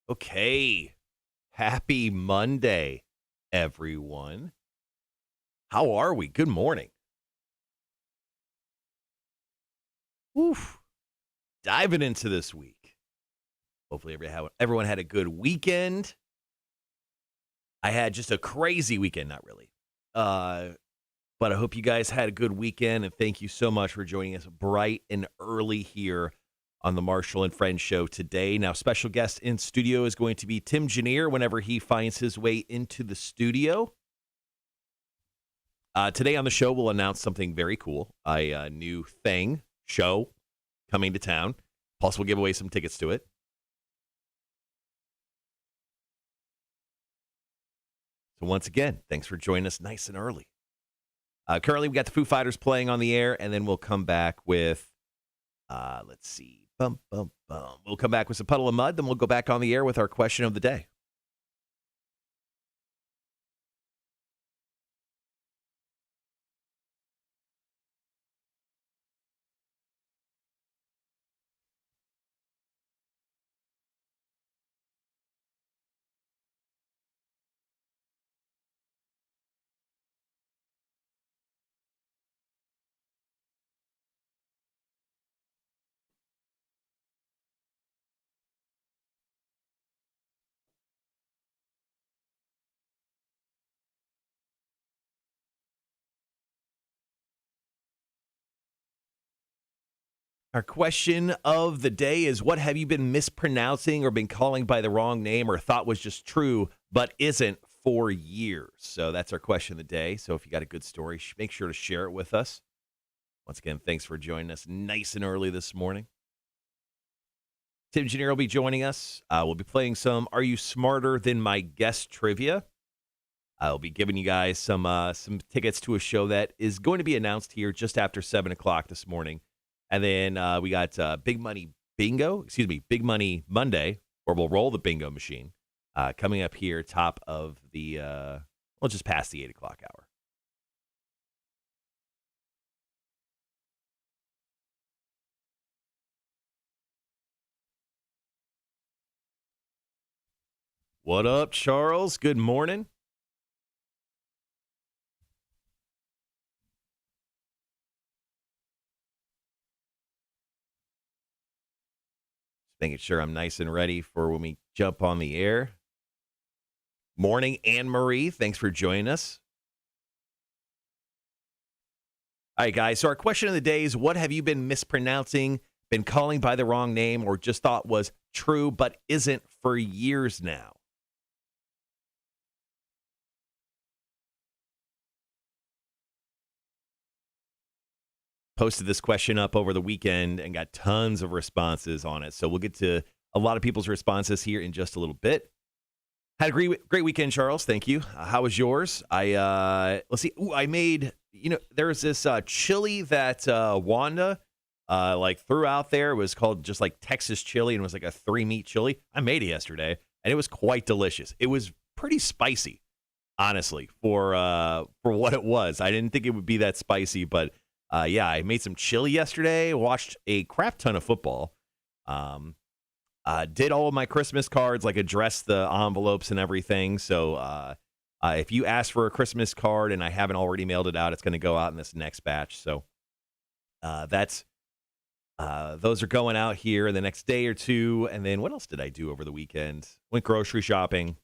Okay. Happy Monday, everyone. How are we? Good morning. Woof. Diving into this week. Hopefully, everyone had a good weekend. I had just a crazy weekend, not really. Uh, but I hope you guys had a good weekend, and thank you so much for joining us bright and early here on the Marshall and Friends show today. Now, special guest in studio is going to be Timengineer whenever he finds his way into the studio. Today on the show, we'll announce something very cool, a new show coming to town. Plus, we'll give away some tickets to it. So once again, thanks for joining us nice and early. Currently, we got the Foo Fighters playing on the air, and then we'll come back with, let's see, bum, bum, bum. We'll come back with some Puddle of Mud, then we'll go back on the air with our question of the day. Our question of the day is, what have you been mispronouncing or been calling by the wrong name or thought was just true but isn't for years? So that's our question of the day. So if you got a good story, make sure to share it with us. Once again, thanks for joining us nice and early this morning. Timengineer will be joining us. We'll be playing some Are You Smarter Than My Guest trivia. I'll be giving you guys some tickets to a show that is going to be announced here just after 7 o'clock this morning. And then we got Big Money Monday, or we'll roll the bingo machine, coming up here top of the, just past the 8 o'clock hour. What up, Charles? Good morning. Making sure I'm nice and ready for when we jump on the air. Morning, Anne-Marie. Thanks for joining us. All right, guys. So our question of the day is, what have you been mispronouncing, been calling by the wrong name, or just thought was true but isn't for years now? Posted this question up over the weekend and got tons of responses on it. So we'll get to a lot of people's responses here in just a little bit. Had a great weekend, Charles. Thank you. How was yours? Let's see. Ooh, I made, there was this chili that Wanda threw out there. It was called just like Texas chili and it was like a 3-meat chili. I made it yesterday and it was quite delicious. It was pretty spicy, honestly, for what it was. I didn't think it would be that spicy, but I made some chili yesterday, watched a crap ton of football, did all of my Christmas cards, like addressed the envelopes and everything. So if you ask for a Christmas card and I haven't already mailed it out, it's going to go out in this next batch. So those are going out here in the next day or two. And then what else did I do over the weekend? Went grocery shopping,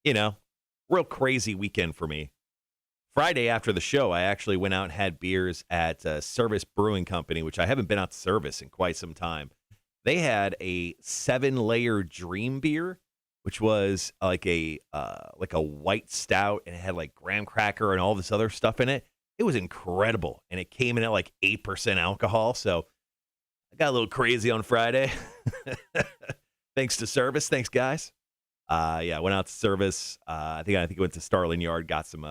real crazy weekend for me. Friday after the show, I actually went out and had beers at Service Brewing Company, which I haven't been out to Service in quite some time. They had a 7-layer dream beer, which was like a white stout, and it had like graham cracker and all this other stuff in it. It was incredible, and it came in at like 8% alcohol. So I got a little crazy on Friday. Thanks to Service. Thanks, guys. Went out to Service. I think I went to Starling Yard, got some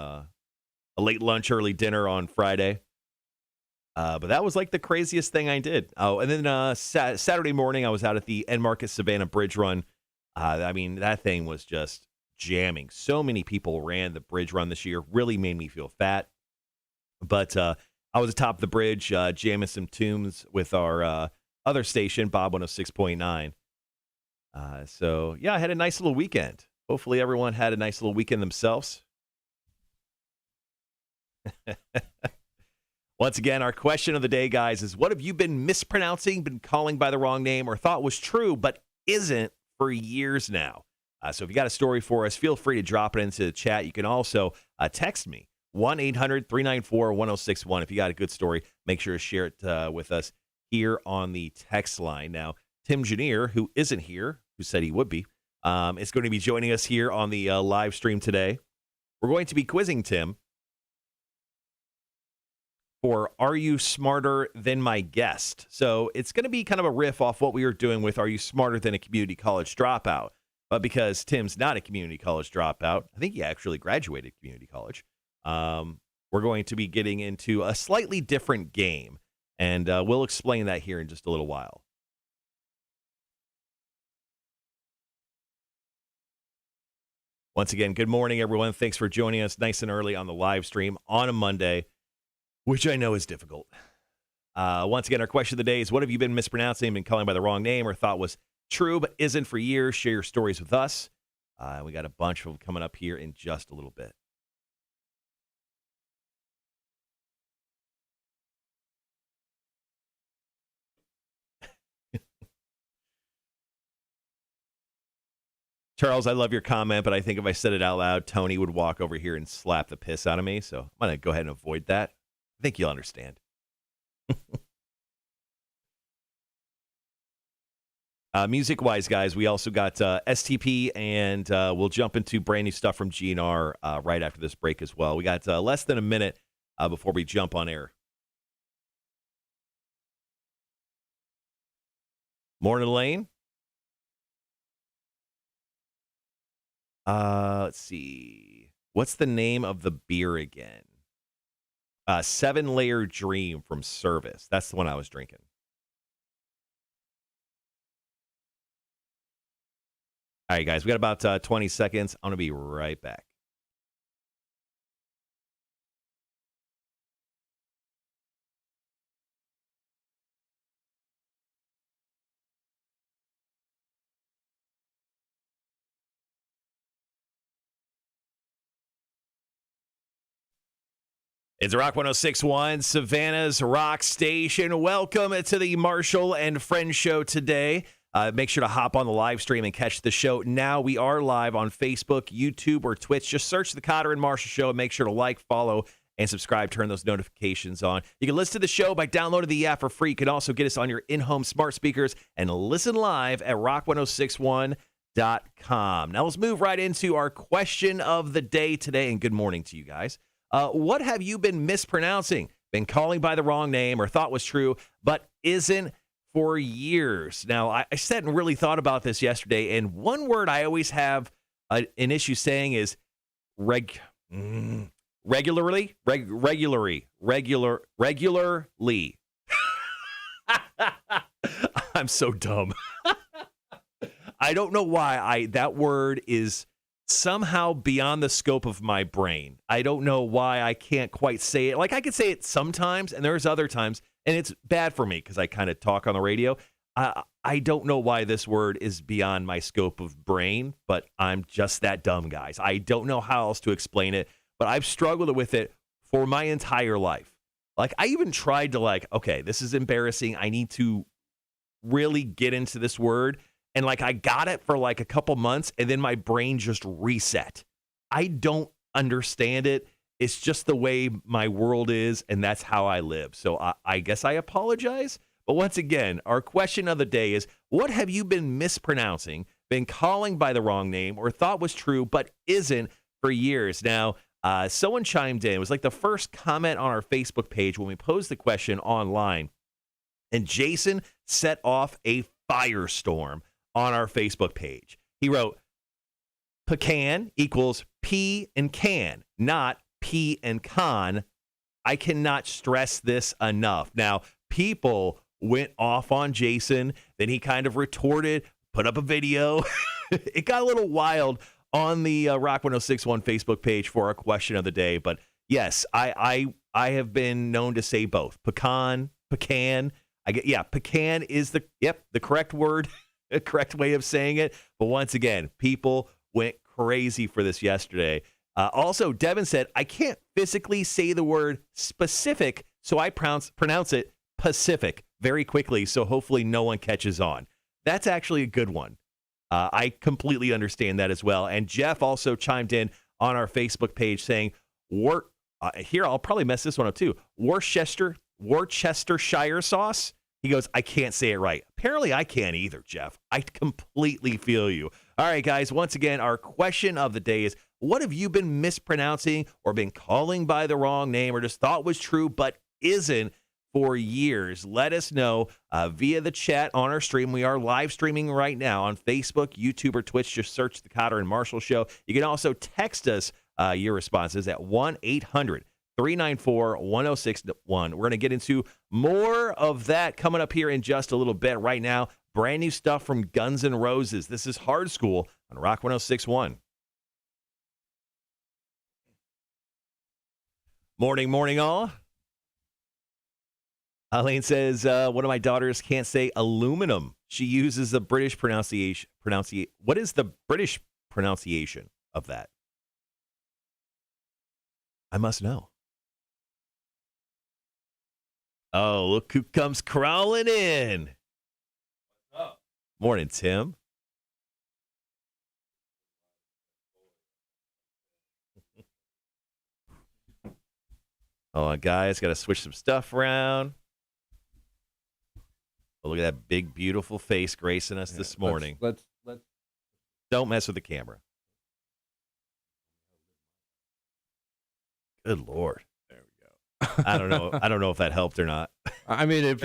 a late lunch, early dinner on Friday. But that was like the craziest thing I did. Oh, and then Saturday morning, I was out at the End Market Savannah Bridge Run. That thing was just jamming. So many people ran the bridge run this year. Really made me feel fat. But I was atop the bridge jamming some tunes with our other station, Bob 106.9. So, yeah, I had a nice little weekend. Hopefully everyone had a nice little weekend themselves. Once again, our question of the day, guys, is what have you been mispronouncing, been calling by the wrong name, or thought was true but isn't for years now? So if you got a story for us, feel free to drop it into the chat. You can also text me, 1-800-394-1061. If you got a good story, make sure to share it with us here on the text line. Now, Timengineer, who isn't here, who said he would be, is going to be joining us here on the live stream today. We're going to be quizzing Tim for Are You Smarter Than My Guest? So it's going to be kind of a riff off what we were doing with Are You Smarter Than a Community College Dropout? But because Tim's not a community college dropout, I think he actually graduated community college, we're going to be getting into a slightly different game. And we'll explain that here in just a little while. Once again, good morning, everyone. Thanks for joining us nice and early on the live stream on a Monday, which I know is difficult. Once again, our question of the day is, what have you been mispronouncing, been calling by the wrong name, or thought was true but isn't for years? Share your stories with us. We got a bunch of them coming up here in just a little bit. Charles, I love your comment, but I think if I said it out loud, Tony would walk over here and slap the piss out of me. So I'm going to go ahead and avoid that. I think you'll understand. Music-wise, guys, we also got STP, and we'll jump into brand new stuff from GNR right after this break as well. We got less than a minute before we jump on air. Morning, Lane. Let's see. What's the name of the beer again? 7-Layer Dream from Service. That's the one I was drinking. All right, guys, we got about 20 seconds. I'm going to be right back. It's Rock 106.1, Savannah's Rock Station. Welcome to the Marshall and Friends show today. Make sure to hop on the live stream and catch the show. Now we are live on Facebook, YouTube, or Twitch. Just search the Cotter and Marshall show and make sure to like, follow, and subscribe. Turn those notifications on. You can listen to the show by downloading the app for free. You can also get us on your in-home smart speakers and listen live at rock1061.com. Now let's move right into our question of the day today, and good morning to you guys. What have you been mispronouncing, been calling by the wrong name, or thought was true, but isn't for years? Now, I sat and really thought about this yesterday, and one word I always have an issue saying is regularly. I'm so dumb. I don't know why that word is somehow beyond the scope of my brain. I don't know why I can't quite say it. Like, I could say it sometimes, and there's other times, and it's bad for me because I kind of talk on the radio. I don't know why this word is beyond my scope of brain, but I'm just that dumb, guys. I don't know how else to explain it, but I've struggled with it for my entire life. Like, I even tried to, okay, this is embarrassing. I need to really get into this word. And I got it for a couple months, and then my brain just reset. I don't understand it. It's just the way my world is, and that's how I live. So I guess I apologize. But once again, our question of the day is, what have you been mispronouncing, been calling by the wrong name, or thought was true but isn't for years? Now, someone chimed in. It was the first comment on our Facebook page when we posed the question online. And Jason set off a firestorm on our Facebook page. He wrote, pecan equals P and can, not P and con. I cannot stress this enough. Now, people went off on Jason. Then he kind of retorted, put up a video. It got a little wild on the Rock 106.1 Facebook page for our question of the day. But yes, I have been known to say both. Pecan. Pecan is the correct word. correct way of saying it. But once again, people went crazy for this yesterday. Also, Devin said, I can't physically say the word specific, so I pronounce it Pacific very quickly, so hopefully no one catches on. That's actually a good one. I completely understand that as well. And Jeff also chimed in on our Facebook page saying, here, I'll probably mess this one up too, Worcestershire sauce. He goes, I can't say it right. Apparently, I can't either, Jeff. I completely feel you. All right, guys, once again, our question of the day is, what have you been mispronouncing or been calling by the wrong name or just thought was true but isn't for years? Let us know via the chat on our stream. We are live streaming right now on Facebook, YouTube, or Twitch. Just search The Cotter and Marshall Show. You can also text us your responses at 1-800-394-1061. We're going to get into more of that coming up here in just a little bit. Right now, brand new stuff from Guns N' Roses. This is Hard School on Rock 106.1. Morning, all. Eileen says, one of my daughters can't say aluminum. She uses the British pronunciation. What is the British pronunciation of that? I must know. Oh, look who comes crawling in. What's up? Morning, Tim. Oh, guys, got to switch some stuff around. Oh, look at that big, beautiful face gracing us this morning. Let's Don't mess with the camera. Good Lord. There we go. I don't know if that helped or not. I mean, it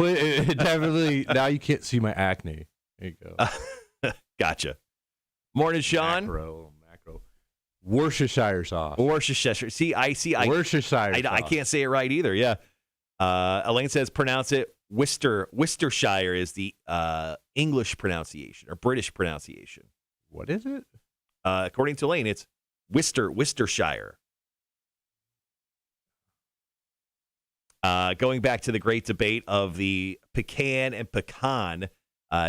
definitely. Now you can't see my acne. There you go. Gotcha. Morning, Sean. Macro. Worcestershire sauce. Worcestershire. Worcestershire sauce. I can't say it right either. Yeah. Elaine says pronounce it Worcestershire is the English pronunciation or British pronunciation. What is it? According to Elaine, it's Worcestershire. Going back to the great debate of the pecan and pecan,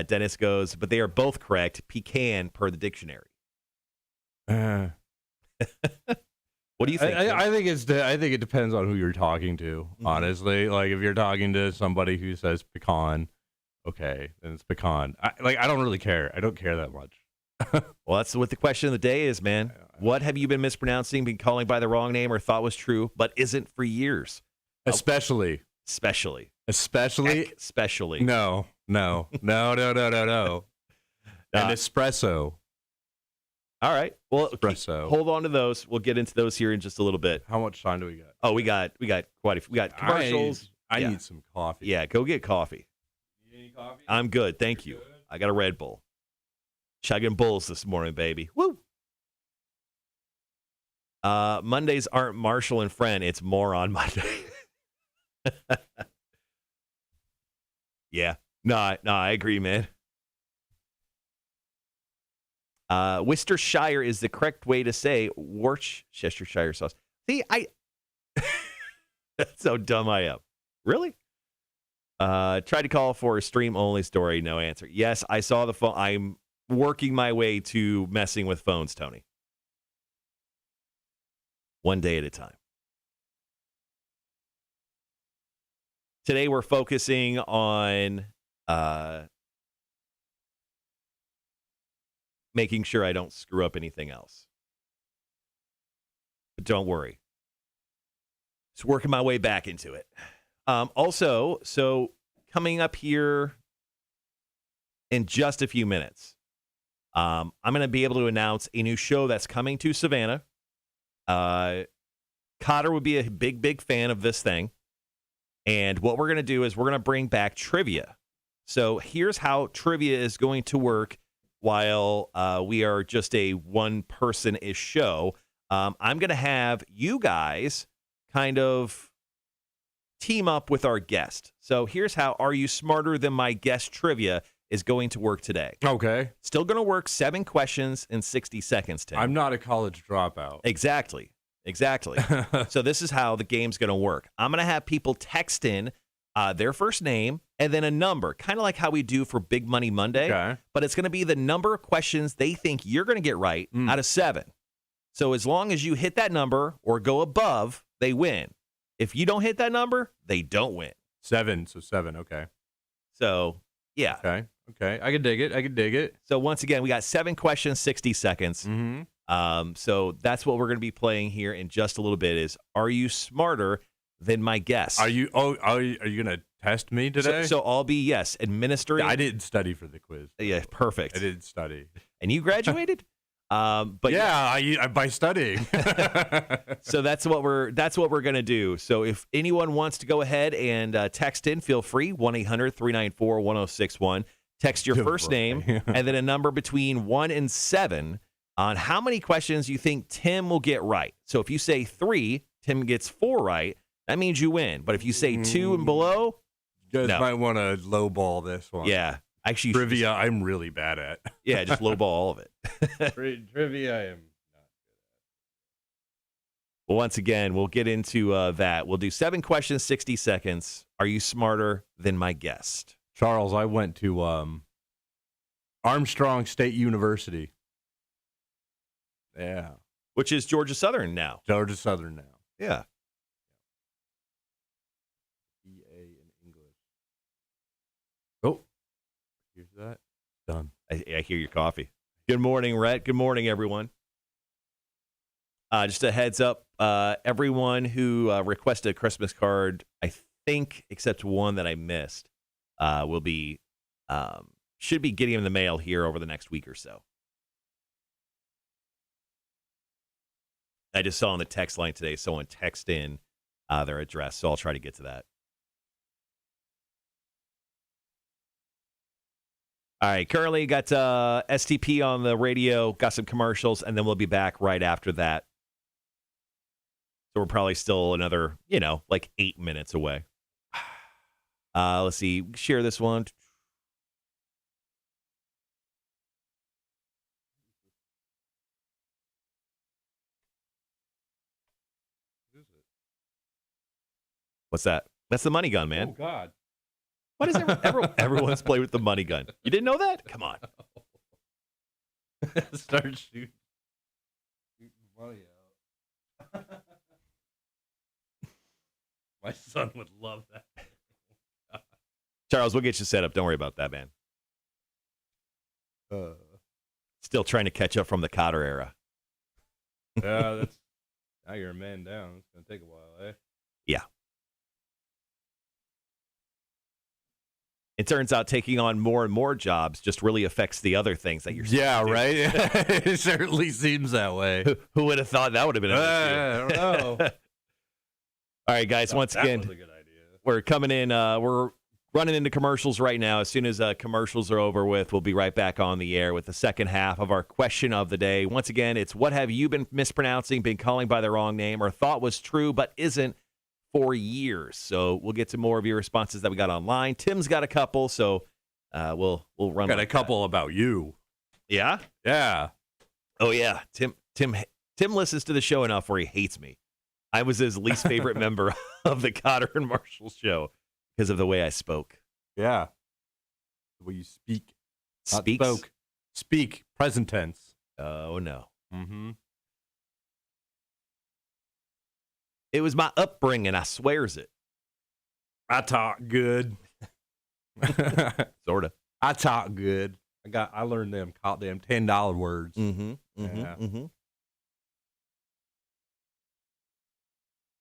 Dennis goes, but they are both correct. Pecan per the dictionary. What do you think? I think it depends on who you're talking to. Mm-hmm. Honestly, like if you're talking to somebody who says pecan, okay, then it's pecan. I don't really care. I don't care that much. Well, that's what the question of the day is, man. What have you been mispronouncing, been calling by the wrong name, or thought was true but isn't for years? Especially. No. And espresso. All right. Well, espresso. Hold on to those. We'll get into those here in just a little bit. How much time do we got? Oh, we got quite a few. We got commercials. I need some coffee. Yeah, go get coffee. You need any coffee? I'm good. Thank you. Good? I got a Red Bull. Chugging bulls this morning, baby. Woo! Mondays aren't Marshall and Friend. It's Moron Monday. Yeah. No, I agree, man. Worcestershire is the correct way to say Worcestershire sauce. See, that's how dumb I am. Really? Tried to call for a stream-only story. No answer. Yes, I saw the phone. I'm working my way to messing with phones, Tony. One day at a time. Today we're focusing on making sure I don't screw up anything else. But don't worry. Just working my way back into it. Also, so coming up here in just a few minutes, I'm going to be able to announce a new show that's coming to Savannah. Cotter would be a big fan of this thing. And what we're going to do is we're going to bring back trivia. So here's how trivia is going to work while we are just a one-person-ish show. I'm going to have you guys kind of team up with our guest. So here's how Are You Smarter Than My Guest trivia is going to work today. Okay. Still going to work 7 questions in 60 seconds, Tim. I'm not a college dropout. Exactly. So this is how the game's going to work. I'm going to have people text in their first name, and then a number, kind of like how we do for Big Money Monday. Okay. But it's going to be the number of questions they think you're going to get right out of 7. So as long as you hit that number or go above, they win. If you don't hit that number, they don't win. 7. So 7. Okay. So, yeah. Okay. I can dig it. So once again, we got 7 questions, 60 seconds. Mm-hmm. So that's what we're going to be playing here in just a little bit is, are you smarter than my guest? Are you going to test me today? So I'll be, yes, administering. I didn't study for the quiz. Yeah, perfect. I didn't study. And you graduated? But yeah, I by studying. So that's what we're gonna do. So if anyone wants to go ahead and text in, feel free. 1-800-394-1061. Text your first name and then a number between 1 and 7 on how many questions you think Tim will get right. So if you say 3, Tim gets 4 right. That means you win. But if you say 2 and below, you guys might want to lowball this one. Yeah. Actually, trivia, I'm really bad at. Yeah, just lowball all of it. Trivia, I am not good at. Well, once again, we'll get into that. We'll do 7 questions, 60 seconds. Are you smarter than my guest? Charles, I went to Armstrong State University. Yeah. Which is Georgia Southern now. Georgia Southern now. Yeah. BA in English. Oh. Here's that. Done. I hear your coffee. Good morning, Rhett. Good morning, everyone. Just a heads up, everyone who requested a Christmas card, I think, except one that I missed, will be should be getting in the mail here over the next week or so. I just saw on the text line today someone text in their address, so I'll try to get to that. All right, currently got STP on the radio, got some commercials, and then we'll be back right after that. So we're probably still another, like 8 minutes away. Let's see, share this one. What's that? That's the money gun, man. Oh, God. Why does everyone's play with the money gun? You didn't know that? Come on. Start shooting money out. My son would love that. Charles, we'll get you set up. Don't worry about that, man. Still trying to catch up from the Cotter era. Yeah, now you're a man down. It's going to take a while, eh? Yeah. It turns out taking on more and more jobs just really affects the other things that you're Yeah, right? It certainly seems that way. Who would have thought that would have been an issue? I don't know. All right, guys, once again, That was a good idea. we're coming in. We're running into commercials right now. As soon as commercials are over with, we'll be right back on the air with the second half of our question of the day. Once again, it's what have you been mispronouncing, been calling by the wrong name, or thought was true but isn't for years? So we'll get to more of your responses that we got online. Tim's got a couple, so we'll run. Got a couple about you. Yeah? Yeah. Oh, yeah. Tim listens to the show enough where he hates me. I was his least favorite member of the Cotter and Marshall show because of the way I spoke. Yeah. The way you speak. Not Speaks? spoke. Speak. Present tense. Oh, no. Mm-hmm. It was my upbringing. I swears it. I talk good. Sort of. I talk good. I learned them $10 words. Mm-hmm. Yeah.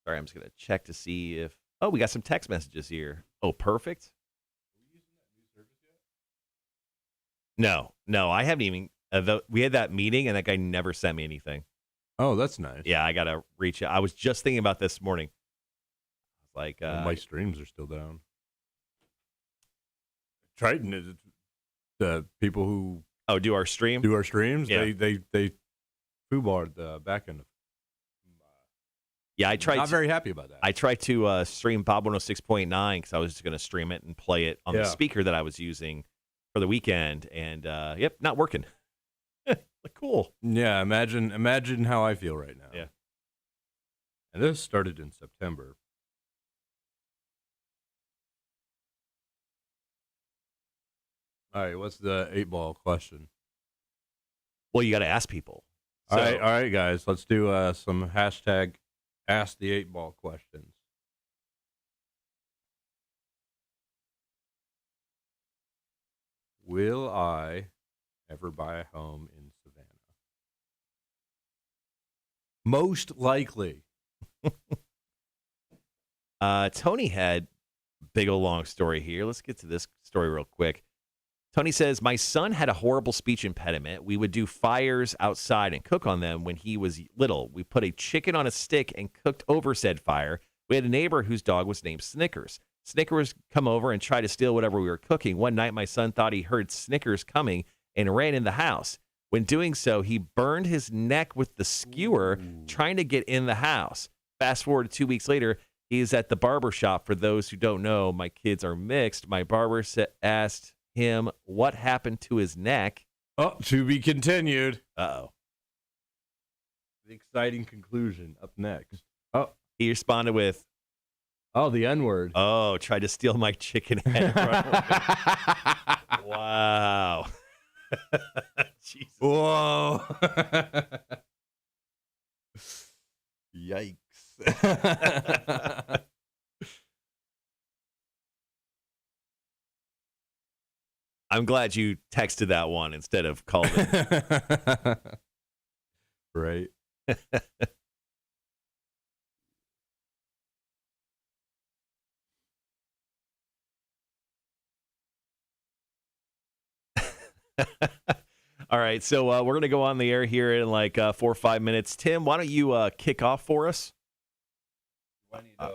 Sorry, I'm just going to check to see if... Oh, we got some text messages here. Oh, perfect. No, I haven't even... we had that meeting, and that guy never sent me anything. Oh, that's nice. Yeah, I got to reach out. I was just thinking about this morning. Like, my streams are still down. Triton is the people who do our stream? do our streams. Yeah. They foobarred the back end. Yeah, I tried. Not very happy about that. I tried to stream Bob 106.9 because I was just going to stream it and play it on the speaker that I was using for the weekend, and yep, not working. Like, cool. Yeah, imagine how I feel right now. Yeah. And this started in September. All right, what's the 8-ball question? Well, you got to ask people. All right, guys. Let's do some hashtag Ask the 8-ball questions. Will I ever buy a home in Savannah? Most likely. Tony had a big old long story here. Let's get to this story real quick. Tony says, my son had a horrible speech impediment. We would do fires outside and cook on them when he was little. We put a chicken on a stick and cooked over said fire. We had a neighbor whose dog was named Snickers. Snickers come over and try to steal whatever we were cooking. One night, my son thought he heard Snickers coming and ran in the house. When doing so, he burned his neck with the skewer trying to get in the house. Fast forward 2 weeks later, he's at the barber shop. For those who don't know, my kids are mixed. My barber asked him what happened to his neck. Oh, to be continued. Uh-oh. The exciting conclusion up next. Oh, he responded with, the N-word. Oh, tried to steal my chicken head. Wow. Jesus. Whoa. Yikes. I'm glad you texted that one instead of called it. Right. All right, so we're going to go on the air here in like 4 or 5 minutes. Tim, why don't you kick off for us? I need to,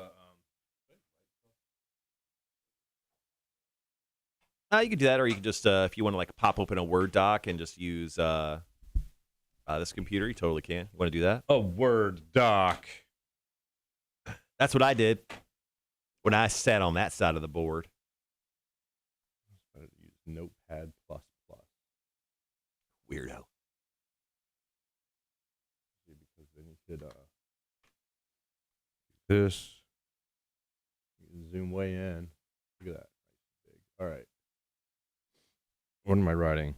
you can do that, or you can just, if you want to like pop open a Word doc and just use this computer, you totally can. You want to do that? a Word doc. That's what I did when I sat on that side of the board. I use Notepad++. Weirdo. Because then you could this. You can zoom way in. Look at that. All right. What am I writing?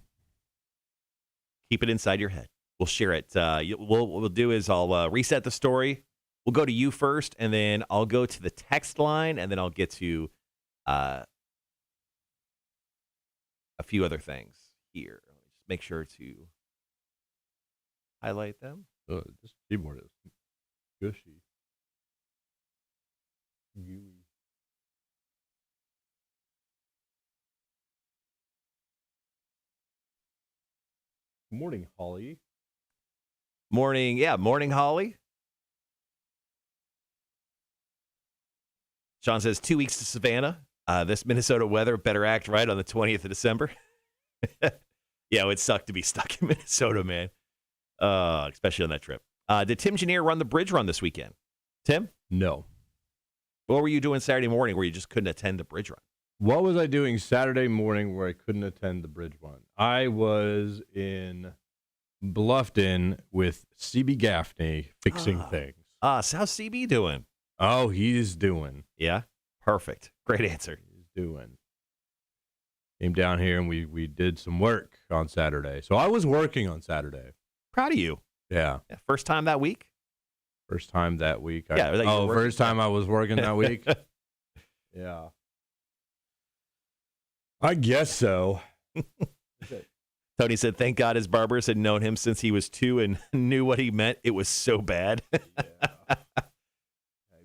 Keep it inside your head. We'll share it. What we'll do is I'll reset the story. We'll go to you first, and then I'll go to the text line, and then I'll get to a few other things here. Just make sure to highlight them. This keyboard is gushy. Gooey. Good morning, Holly. Morning, Holly. Sean says 2 weeks to Savannah. This Minnesota weather better act right on the 20th of December. Yeah, it would suck to be stuck in Minnesota, man. Especially on that trip. Did Timengineer run the bridge run this weekend? Tim? No. What were you doing Saturday morning where you just couldn't attend the bridge run? What was I doing Saturday morning where I couldn't attend the bridge run? I was in Bluffton with CB Gaffney fixing things. So how's CB doing? Oh, he's doing. Yeah? Perfect. Great answer. He's doing. Came down here and we did some work on Saturday. So I was working on Saturday. Proud of you. Yeah. First time that week? First time that week. First time I was working that week? Yeah. I guess so. Tony said, thank God his barbers had known him since he was 2 and knew what he meant. It was so bad. Yeah. I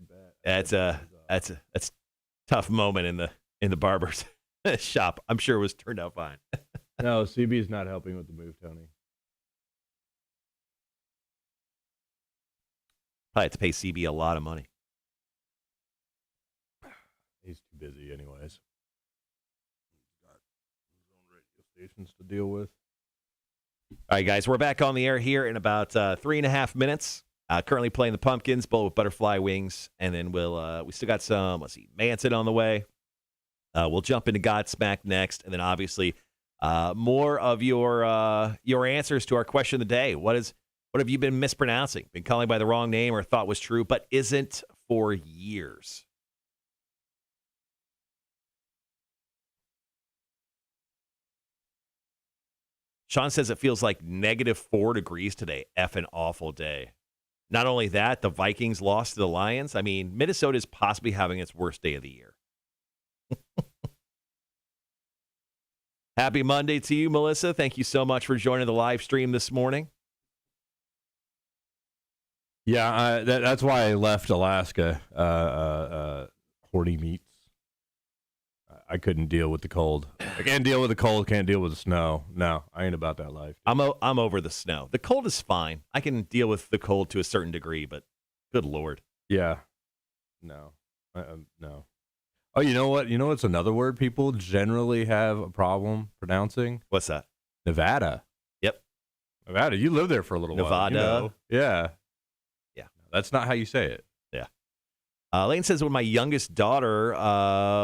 bet. That's a tough moment in the barber's shop. I'm sure it was turned out fine. No, CB's not helping with the move, Tony. Probably have to pay CB a lot of money. He's too busy anyways. He's got his own radio stations to deal with. All right, guys, we're back on the air here in about 3.5 minutes. Currently playing the Pumpkins, bowl with butterfly wings, and then we still got some, Manson on the way. We'll jump into Godsmack next, and then obviously more of your answers to our question of the day. What have you been mispronouncing? Been calling by the wrong name or thought was true, but isn't for years? Sean says it feels like -4 degrees today. Effing awful day. Not only that, the Vikings lost to the Lions. I mean, Minnesota is possibly having its worst day of the year. Happy Monday to you, Melissa. Thank you so much for joining the live stream this morning. Yeah, that's why I left Alaska. Horny meats. I couldn't deal with the cold. I can't deal with the cold. Can't deal with the snow. No, I ain't about that life. I'm over the snow. The cold is fine. I can deal with the cold to a certain degree, but good Lord. Yeah. No. No. Oh, you know what? You know what's another word people generally have a problem pronouncing? What's that? Nevada. Yep. Nevada. You lived there for a little while. Nevada. You know. Yeah. Yeah. That's not how you say it. Yeah. Lane says when my youngest daughter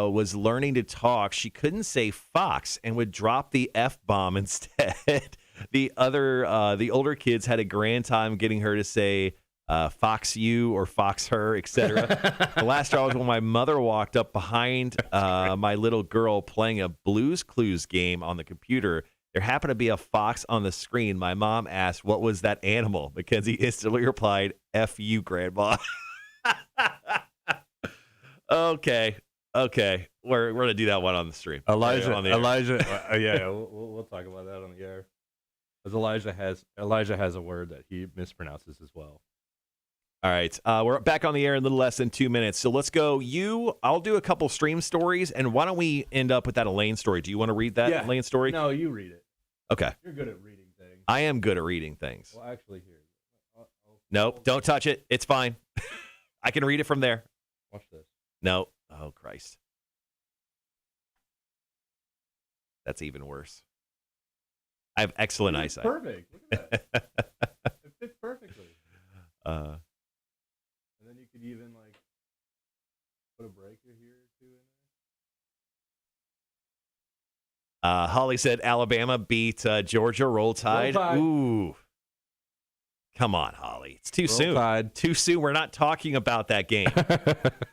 was learning to talk, she couldn't say fox and would drop the F-bomb instead. The older kids had a grand time getting her to say fox you or fox her, etc. The last straw was when my mother walked up behind my little girl playing a Blues Clues game on the computer. There happened to be a fox on the screen. My mom asked, "What was that animal?" Mackenzie instantly replied, "F you, Grandma." Okay. We're gonna do that one on the stream. Elijah. Yeah, we'll talk about that on the air. Because Elijah has a word that he mispronounces as well. All right. We're back on the air in a little less than 2 minutes. So let's go. I'll do a couple stream stories, and why don't we end up with that Elaine story? Do you want to read that Elaine story? No, you read it. Okay. You're good at reading things. I am good at reading things. Well, actually, here. Nope. Don't touch it. It's fine. I can read it from there. Watch this. No. Oh, Christ. That's even worse. I have excellent eyesight. Perfect. Look at that. It fits perfectly. And then you could even put a breaker here or two in there. Holly said Alabama beat Georgia. Roll Tide. Roll Tide. Ooh. Come on, Holly. It's too soon. Tide. Too soon. We're not talking about that game.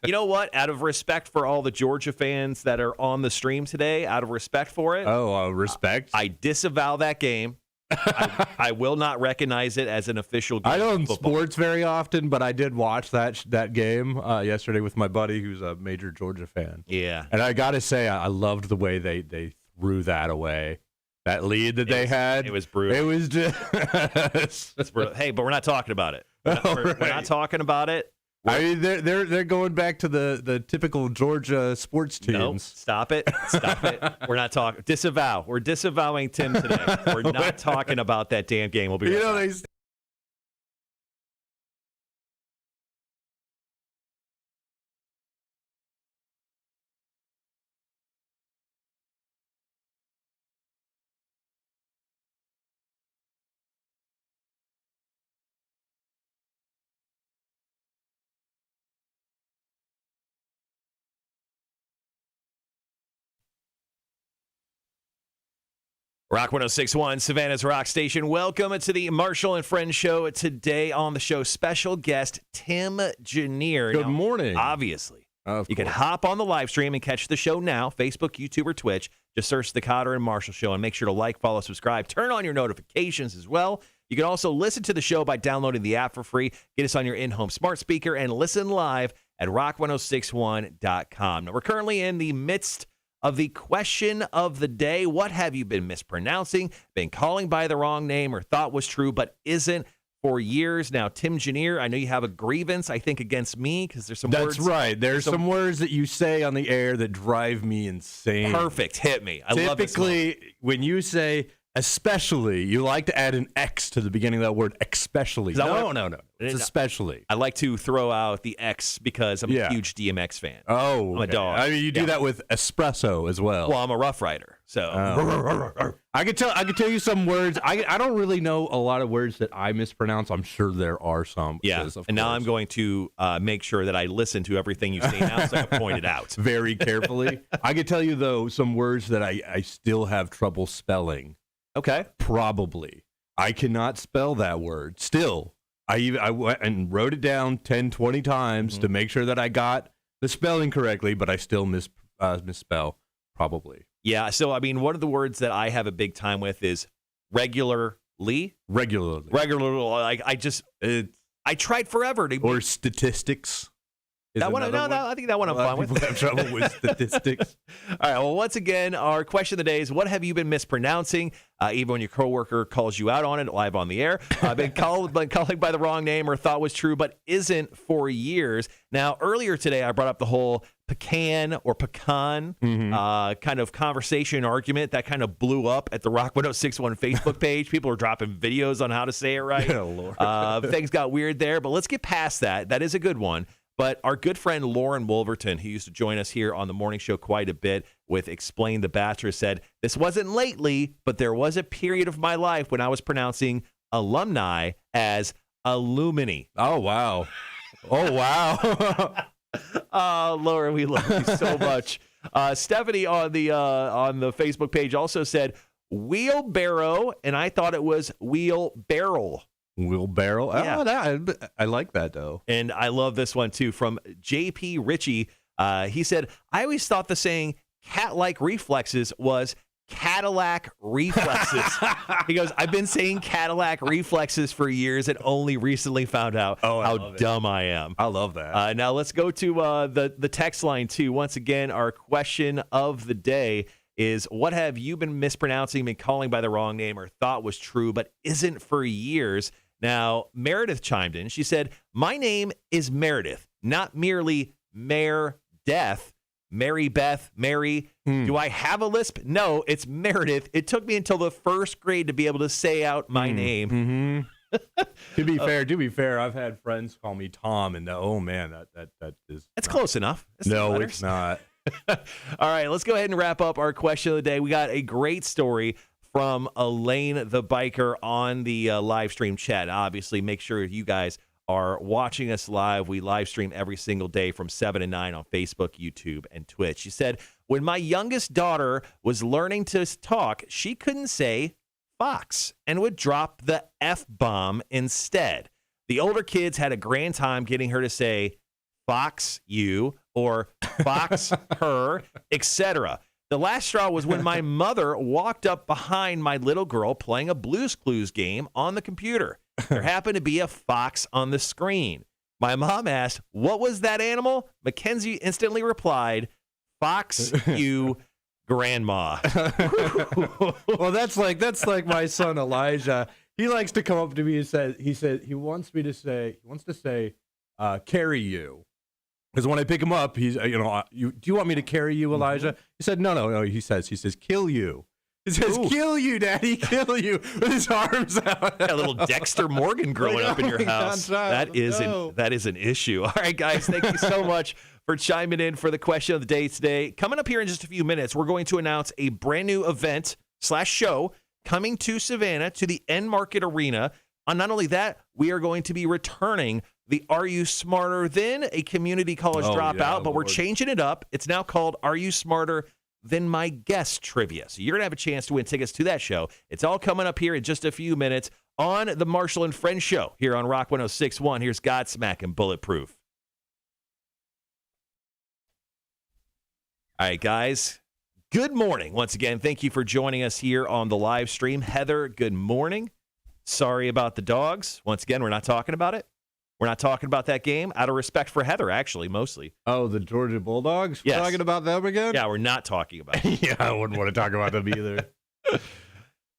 You know what? Out of respect for all the Georgia fans that are on the stream today, out of respect for it. Oh, respect? I disavow that game. I will not recognize it as an official game. I don't of football. sports very often, but I did watch that game yesterday with my buddy who's a major Georgia fan. Yeah. And I got to say, I loved the way they threw that away. That lead that they had. It was brutal. It was just. That's brutal. Hey, but we're not talking about it. We're not talking about it. I mean, they're going back to the typical Georgia sports teams. No, stop it. Stop it. We're not talking. Disavow. We're disavowing Tim today. We're not talking about that damn game. We'll be right back. Rock 106.1, Savannah's Rock Station. Welcome to the Marshall and Friends show. Today on the show, special guest Timengineer. Good morning. Obviously, you can hop on the live stream and catch the show now, Facebook, YouTube, or Twitch. Just search the Cotter and Marshall Show and make sure to like, follow, subscribe. Turn on your notifications as well. You can also listen to the show by downloading the app for free. Get us on your in-home smart speaker and listen live at rock1061.com. Now, we're currently in the midst of the question of the day. What have you been mispronouncing, been calling by the wrong name, or thought was true but isn't for years now? Timengineer, I know you have a grievance, I think, against me because there's some words. That's right. There's some words that you say on the air that drive me insane. Perfect. Hit me. I love this. Typically, when you say especially, you like to add an X to the beginning of that word, especially. No. It's especially. I like to throw out the X because I'm a huge DMX fan. Oh, I'm a dog. I mean, you do that with espresso as well. Well, I'm a Rough Rider, so. I could tell you some words. I don't really know a lot of words that I mispronounce. I'm sure there are some. Yeah, and now I'm going to make sure that I listen to everything you say now so I can point it out. Very carefully. I could tell you, though, some words that I still have trouble spelling. Okay. Probably. I cannot spell that word. Still. I went and wrote it down 10, 20 times to make sure that I got the spelling correctly, but I still misspell, probably. Yeah, so, I mean, one of the words that I have a big time with is Regularly. Like I tried forever to. Or statistics. That one, I think that one I'm fine with. People have trouble with statistics. All right. Well, once again, our question of the day is: what have you been mispronouncing? Even when your coworker calls you out on it live on the air, been calling by the wrong name or thought was true but isn't for years. Now, earlier today, I brought up the whole pecan or pecan kind of conversation argument that kind of blew up at the Rock 1061 Facebook page. People are dropping videos on how to say it right. Oh, Lord. Things got weird there, but let's get past that. That is a good one. But our good friend Lauren Wolverton, who used to join us here on the morning show quite a bit with Explain the Bachelor, said, this wasn't lately, but there was a period of my life when I was pronouncing alumni as alumni. Oh, wow. Oh, wow. Lauren, we love you so much. Stephanie on the Facebook page also said wheelbarrow, and I thought it was wheelbarrel. Wheelbarrow? Yeah. Oh, I like that, though. And I love this one, too, from J.P. Ritchie. He said, I always thought the saying cat-like reflexes was Cadillac reflexes. He goes, I've been saying Cadillac reflexes for years and only recently found out how dumb I am. I love that. Now let's go to the text line, too. Once again, our question of the day is, what have you been mispronouncing, been calling by the wrong name, or thought was true but isn't for years? Now, Meredith chimed in. She said, my name is Meredith, not merely Mare Death. Mary Beth, Mary. Do I have a lisp? No, it's Meredith. It took me until the first grade to be able to say out my name. To be fair, I've had friends call me Tom, and oh man, that's close enough. It's not. All right, let's go ahead and wrap up our question of the day. We got a great story from Elaine the biker on the live stream chat. Obviously, make sure you guys are watching us live. We live stream every single day from 7 to 9 on Facebook, YouTube, and Twitch. She said, when my youngest daughter was learning to talk, she couldn't say fox and would drop the F-bomb instead. The older kids had a grand time getting her to say fox you or fox her, etc. The last straw was when my mother walked up behind my little girl playing a Blue's Clues game on the computer. There happened to be a fox on the screen. My mom asked, what was that animal? Mackenzie instantly replied, fox you, grandma. Well, that's like my son Elijah. He likes to come up to me and he wants to say carry you. Because when I pick him up, he's, do you want me to carry you, Elijah? He said, no. He says, kill you. He says, kill you, Daddy, kill you, with his arms out. A little Dexter Morgan growing up in your house. That is an issue. All right, guys, thank you so much for chiming in for the question of the day today. Coming up here in just a few minutes, we're going to announce a brand new event/show coming to Savannah, to the End Market Arena. Not only that, we are going to be returning the Are You Smarter Than, a community college dropout, but we're changing it up. It's now called Are You Smarter Than My Guest Trivia. So you're going to have a chance to win tickets to that show. It's all coming up here in just a few minutes on the Marshall and Friends show here on Rock 106.1. Here's Godsmack and Bulletproof. All right, guys. Good morning. Once again, thank you for joining us here on the live stream. Heather, good morning. Sorry about the dogs. Once again, we're not talking about it. We're not talking about that game out of respect for Heather, actually, mostly. Oh, the Georgia Bulldogs? Yes. We're talking about them again? Yeah, we're not talking about it. Yeah, I wouldn't want to talk about them either.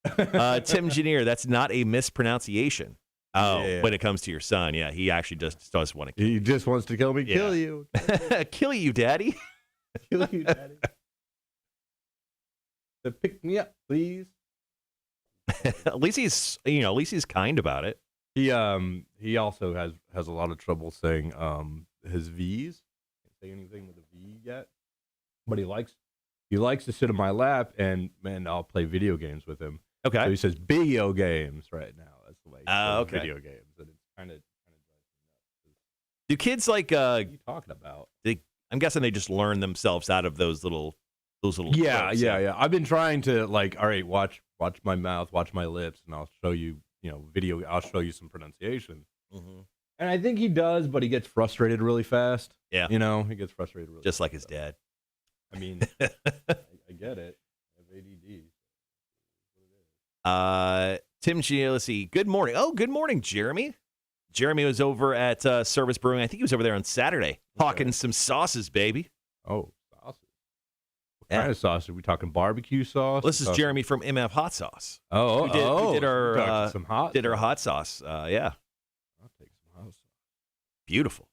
Timengineer, that's not a mispronunciation. Oh, yeah. When it comes to your son, yeah, he actually just does want to kill you. He just wants to kill me. Yeah. Kill you. Kill you, Daddy. Kill you, Daddy. So pick me up, please. At least he's kind about it. He also has a lot of trouble saying his V's. Can't say anything with a V yet. But he likes to sit in my lap and I'll play video games with him. Okay. So he says video games right now. That's the way he says okay. video games. And it's kind of do kids like what are you talking about? I'm guessing they just learn themselves out of those little Yeah, clips, yeah. I've been trying to all right, watch my mouth, watch my lips, and I'll show you, video. I'll show you some pronunciation. Mm-hmm. And I think he does, but he gets frustrated really fast. Yeah. He gets frustrated really just fast. like his dad. I mean, I get it. I have ADD. Timengineer, let's see. Good morning. Oh, good morning, Jeremy. Jeremy was over at Service Brewing. I think he was over there on Saturday, talking some sauces, baby. Oh, sauces. What kind of sauce? Are we talking barbecue sauce? This is Jeremy from MF Hot Sauce. Oh, who did our some hot did our sauce. hot sauce. Yeah, I'll take some hot sauce. beautiful.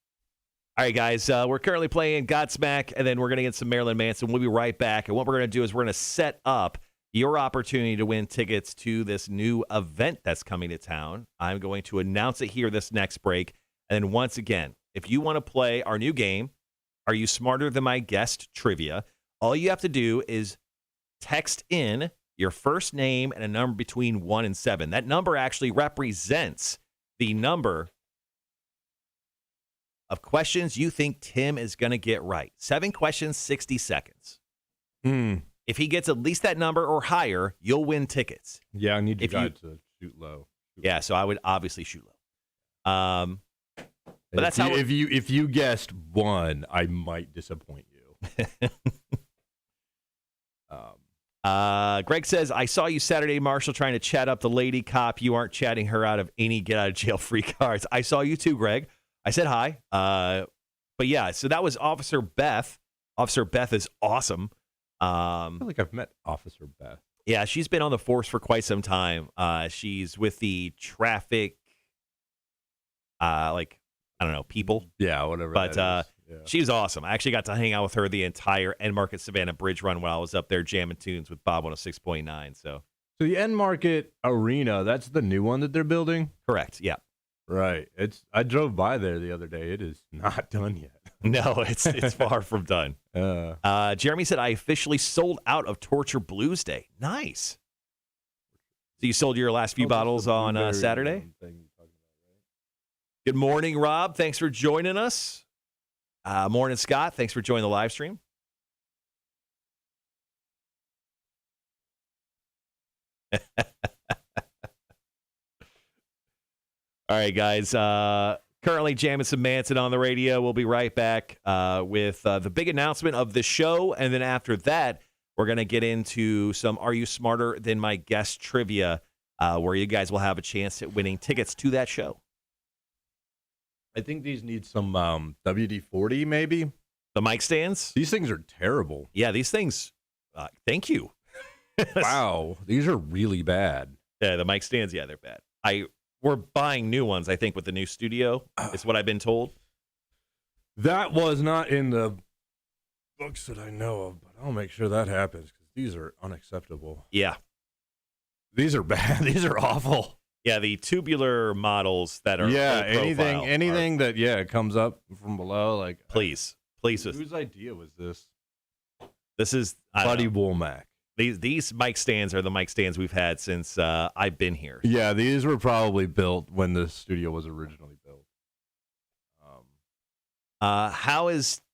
All right, guys, we're currently playing Godsmack, and then we're going to get some Marilyn Manson. We'll be right back, and what we're going to do is we're going to set up your opportunity to win tickets to this new event that's coming to town. I'm going to announce it here this next break, and then once again, if you want to play our new game, Are You Smarter Than My Guest Trivia, all you have to do is text in your first name and a number between 1 and 7. That number actually represents the number of questions you think Tim is going to get right. 7 questions, 60 seconds. If he gets at least that number or higher, you'll win tickets. Yeah, I need you guys to shoot low. Yeah, so I would obviously shoot low. But that's how if you guessed 1, I might disappoint you. Greg says, I saw you Saturday, Marshall, trying to chat up the lady cop. You aren't chatting her out of any get-out-of-jail-free cards. I saw you too, Greg. I said hi. But yeah, so that was Officer Beth. Officer Beth is awesome. I feel like I've met Officer Beth. Yeah, she's been on the force for quite some time. She's with the traffic, I don't know, people. Yeah, whatever. But that is. Yeah. She's awesome. I actually got to hang out with her the entire End Market Savannah Bridge run while I was up there jamming tunes with Bob 106.9. So the End Market Arena, that's the new one that they're building? Correct, yeah. Right. I drove by there the other day. It is not done yet. No, it's far from done. Jeremy said, I officially sold out of Torture Blues Day. Nice. So you sold your last few bottles on Saturday? Good morning, Rob. Thanks for joining us. Morning, Scott. Thanks for joining the live stream. All right, guys. Currently jamming some Manson on the radio. We'll be right back with the big announcement of the show. And then after that, we're going to get into some Are You Smarter Than My Guest trivia, where you guys will have a chance at winning tickets to that show. I think these need some WD-40 maybe. The mic stands? These things are terrible. Yeah, these things, thank you. Wow, these are really bad. Yeah, the mic stands, yeah, they're bad. We're buying new ones, I think, with the new studio, is what I've been told. That was not in the books that I know of, but I'll make sure that happens because these are unacceptable. Yeah. These are bad. These are awful. Yeah, the tubular models that are anything that comes up from below, like please. Whose idea was this? This is Buddy Womack. These mic stands are the mic stands we've had since I've been here. Yeah, these were probably built when the studio was originally built.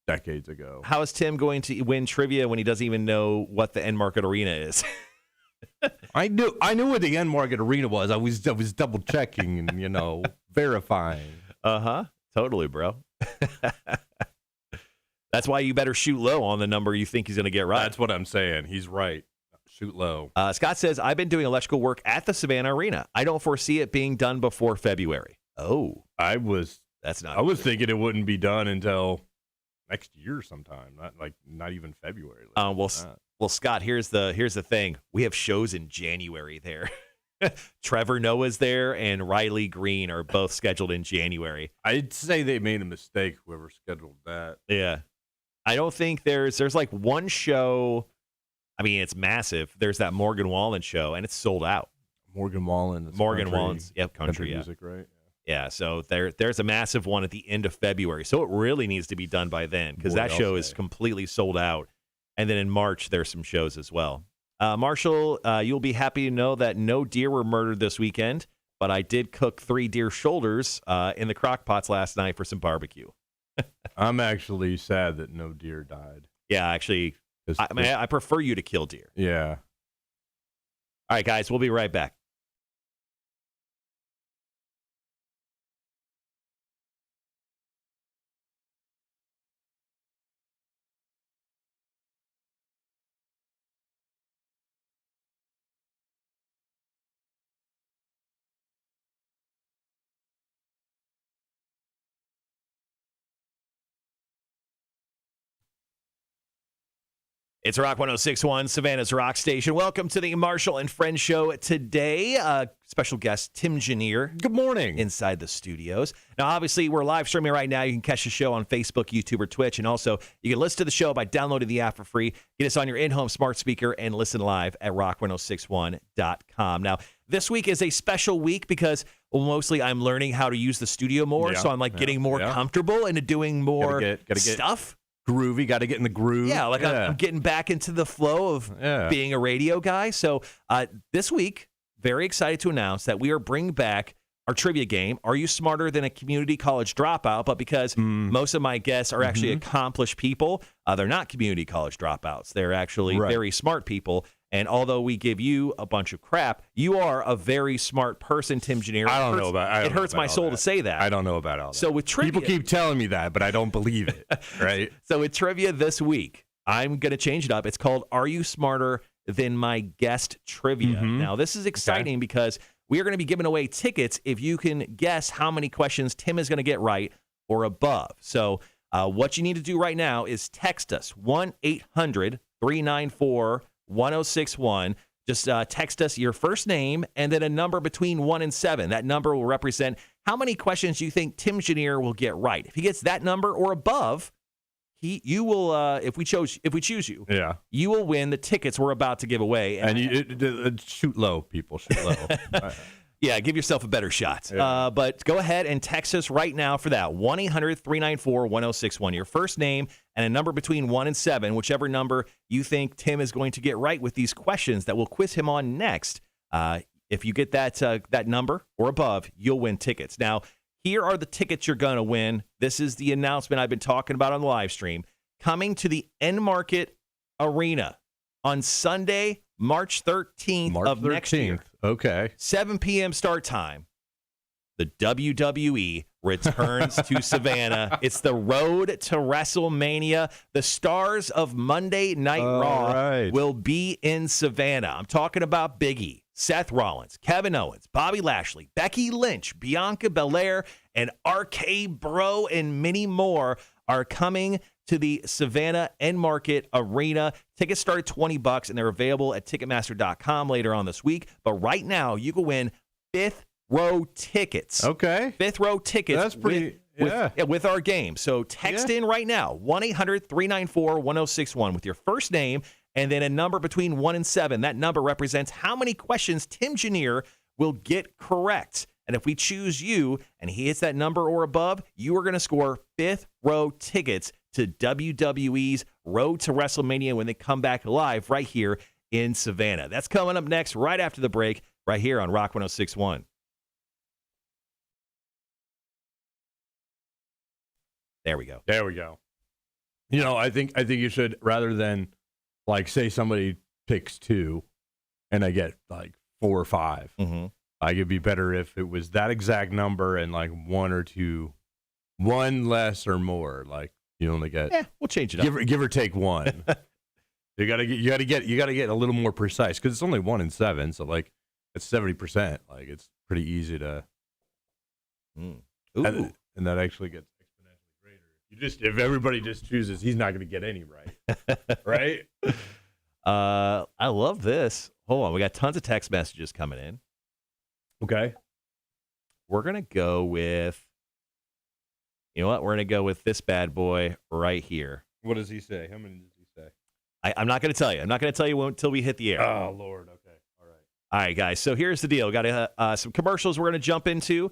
Decades ago. How is Tim going to win trivia when he doesn't even know what the End Market Arena is? I knew what the End Market Arena was. I was double checking and verifying. Totally, bro. That's why you better shoot low on the number you think he's going to get right. That's what I'm saying. He's right. Shoot low. Scott says, I've been doing electrical work at the Savannah Arena. I don't foresee it being done before February. Oh. I was thinking it wouldn't be done until next year sometime. Not even February. Well, Scott, here's the thing. We have shows in January there. Trevor Noah's there and Riley Green are both scheduled in January. I'd say they made a mistake, whoever scheduled that. Yeah. I don't think there's like one show. I mean, it's massive. There's that Morgan Wallen show, and it's sold out. Morgan Wallen's country music, right? Yeah, so there's a massive one at the end of February. So it really needs to be done by then because that show is completely sold out. And then in March, there's some shows as well. Marshall, you'll be happy to know that no deer were murdered this weekend, but I did cook 3 deer shoulders in the crock pots last night for some barbecue. I'm actually sad that no deer died. Yeah, actually, I prefer you to kill deer. Yeah. All right, guys, we'll be right back. It's Rock 106.1, Savannah's Rock Station. Welcome to the Marshall and Friends show today. Special guest, Timengineer. Good morning. Inside the studios. Now, obviously, we're live streaming right now. You can catch the show on Facebook, YouTube, or Twitch. And also, you can listen to the show by downloading the app for free. Get us on your in-home smart speaker and listen live at rock1061.com. Now, this week is a special week because mostly I'm learning how to use the studio more. So I'm getting more comfortable into doing more stuff. Groovy, got to get in the groove. Yeah, I'm getting back into the flow of being a radio guy. So this week, very excited to announce that we are bringing back our trivia game. Are you smarter than a community college dropout? But because most of my guests are actually accomplished people, they're not community college dropouts. They're actually very smart people. And although we give you a bunch of crap, you are a very smart person, Timengineer. It hurts my soul to say that. I don't know about all that. So with trivia, people keep telling me that, but I don't believe it. Right? So with trivia this week, I'm going to change it up. It's called "Are You Smarter Than My Guest Trivia?" Now this is exciting because we are going to be giving away tickets if you can guess how many questions Tim is going to get right or above. So what you need to do right now is text us 1-800-394-1061. Just text us your first name and then a number between 1 and 7. That number will represent how many questions you think Timengineer will get right. If he gets that number or above, you will. If we choose you, you will win the tickets we're about to give away. And shoot low, people. Shoot low. Yeah, give yourself a better shot. Yeah. But go ahead and text us right now for that. 1-800-394-1061. Your first name and a number between 1 and 7, whichever number you think Tim is going to get right with these questions that we'll quiz him on next. If you get that number or above, you'll win tickets. Now, here are the tickets you're going to win. This is the announcement I've been talking about on the live stream. Coming to the End Market Arena on Sunday, March 13th of next year. Okay. 7 p.m. start time. The WWE returns to Savannah. It's the road to WrestleMania. The stars of Monday Night Raw will be in Savannah. I'm talking about Big E, Seth Rollins, Kevin Owens, Bobby Lashley, Becky Lynch, Bianca Belair, and RK Bro, and many more are coming to the Savannah End Market Arena. Tickets start at $20, and they're available at Ticketmaster.com later on this week. But right now, you can win fifth row tickets. Okay. Fifth row tickets. That's pretty, with our game. So text in right now, 1-800-394-1061 with your first name and then a number between 1 and 7. That number represents how many questions Timengineer will get correct. And if we choose you and he hits that number or above, you are going to score fifth row tickets to WWE's Road to WrestleMania when they come back live right here in Savannah. That's coming up next right after the break right here on Rock 106.1. There we go. There we go. You know, I think you should, rather than say somebody picks 2 and I get 4 or 5. It'd be better if it was that exact number and 1 or 2, 1 less or more. You only get. Yeah, we'll change it up. Give or take 1. you gotta get a little more precise because it's only 1 in 7, so it's 70%. It's pretty easy to. And that actually gets exponentially greater. If everybody just chooses, he's not gonna get any right. Right? I love this. Hold on, we got tons of text messages coming in. Okay. We're going to go with, we're going to go with this bad boy right here. What does he say? How many does he say? I'm not going to tell you. I'm not going to tell you until we hit the air. Oh, Lord. Okay. All right. All right, guys. So here's the deal. Got some commercials we're going to jump into.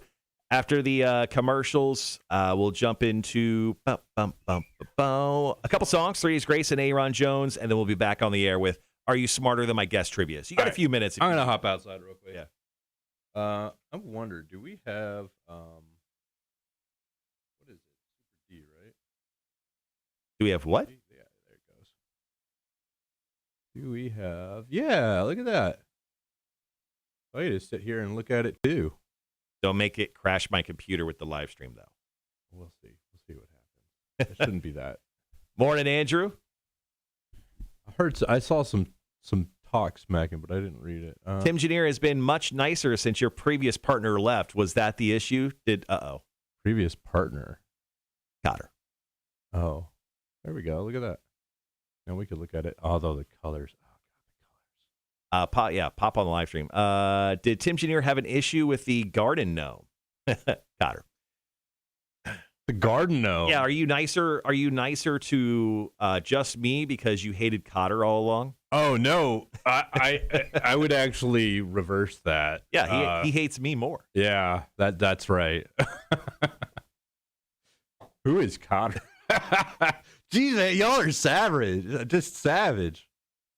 After the commercials, we'll jump into a couple songs, 3 Days Grace and Aaron Jones, and then we'll be back on the air with Are You Smarter Than My Guest Trivia? So you got a few minutes. I'm going to hop outside real quick. Yeah. I wonder, do we have what is it? Super D, right? Do we have what? Yeah, there it goes. Do we have? Yeah, look at that. I just sit here and look at it too. Don't make it crash my computer with the live stream, though. We'll see. We'll see what happens. It shouldn't be that. Morning, Andrew. I saw some talk smacking, but I didn't read it. Timengineer has been much nicer since your previous partner left. Was that the issue? Previous partner? Got her. Oh, there we go. Look at that. And we could look at it. Although the colors. Pop on the live stream. Did Timengineer have an issue with the garden gnome? Cotter. The garden gnome. Yeah, are you nicer? Are you nicer to just me because you hated Cotter all along? Oh no, I would actually reverse that. Yeah, he hates me more. Yeah, that's right. Who is Cotter? Jeez, y'all are savage. Just savage.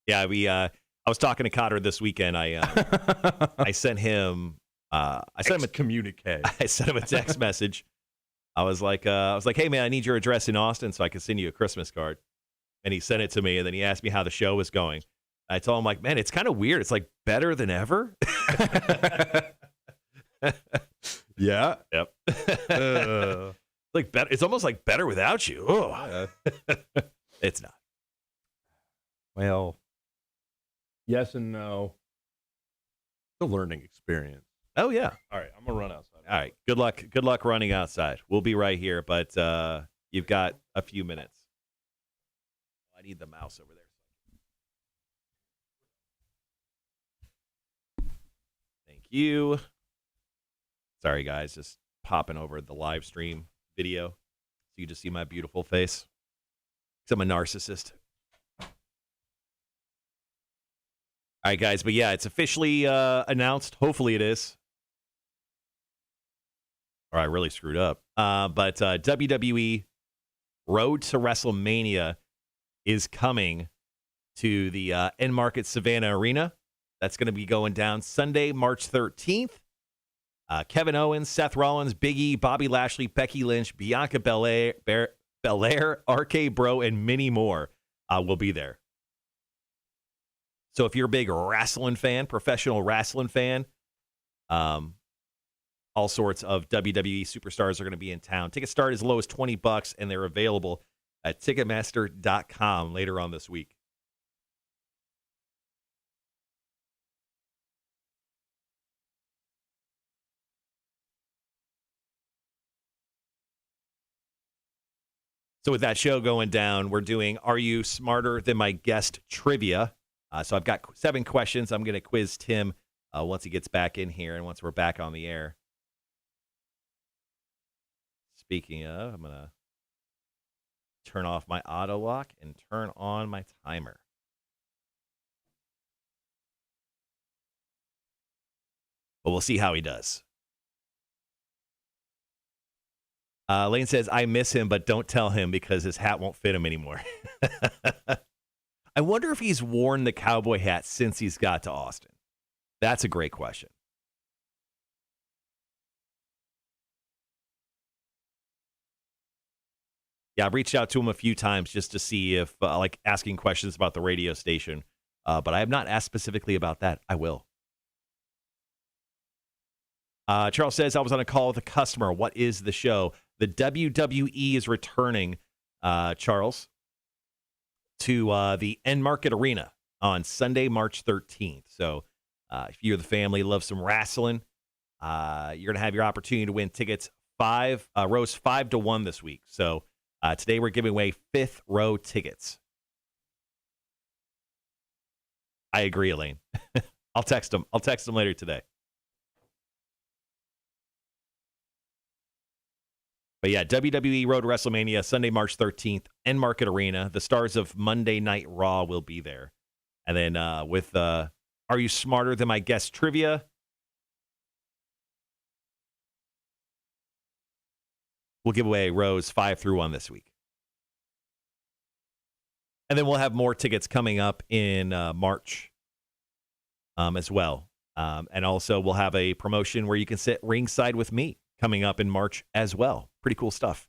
Yeah, I was talking to Cotter this weekend. I sent him a communique. I sent him a text message. I was like, hey man, I need your address in Austin so I can send you a Christmas card. And he sent it to me, and then he asked me how the show was going. I told him, like, man, it's kind of weird. It's like better than ever. Yeah. Yep. Like better. It's almost like better without you. Oh. It's not. Well, yes and no. It's a learning experience. Oh yeah. All right, I'm gonna run outside. All right. Good luck. Good luck running outside. We'll be right here, but you've got a few minutes. I need the mouse over there. Thank you. Sorry, guys. Just popping over the live stream video so you just see my beautiful face. 'Cause I'm a narcissist. All right, guys. But yeah, it's officially announced. Hopefully it is. Or I really screwed up. But WWE Road to WrestleMania is coming to the Enmarket Savannah Arena. That's going to be going down Sunday, March 13th. Kevin Owens, Seth Rollins, Big E, Bobby Lashley, Becky Lynch, Bianca Belair, RK Bro, and many more will be there. So if you're a big wrestling fan, professional wrestling fan, all sorts of WWE superstars are going to be in town. Tickets start as low as $20, and they're available at Ticketmaster.com later on this week. So with that show going down, we're doing Are You Smarter Than My Guest trivia. So I've got 7 questions. I'm going to quiz Tim once he gets back in here and once we're back on the air. Speaking of, I'm going to turn off my auto lock and turn on my timer. But we'll see how he does. Lane says, I miss him, but don't tell him because his hat won't fit him anymore. I wonder if he's worn the cowboy hat since he's got to Austin. That's a great question. Yeah, I've reached out to him a few times just to see if, like, asking questions about the radio station. But I have not asked specifically about that. I will. Charles says, I was on a call with a customer. What is the show? The WWE is returning, Charles, to the Enmarket Arena on Sunday, March 13th. So if you're the family, love some wrestling, you're going to have your opportunity to win tickets rows 5 to 1 this week. So today we're giving away 5th row tickets. I agree, Elaine. I'll text him. I'll text him later today. But yeah, WWE Road to WrestleMania, Sunday, March 13th, Enmarket Arena. The stars of Monday Night Raw will be there. And then with Are You Smarter Than My Guest trivia? We'll give away rows 5 through 1 this week. And then we'll have more tickets coming up in March as well. And also we'll have a promotion where you can sit ringside with me coming up in March as well. Pretty cool stuff.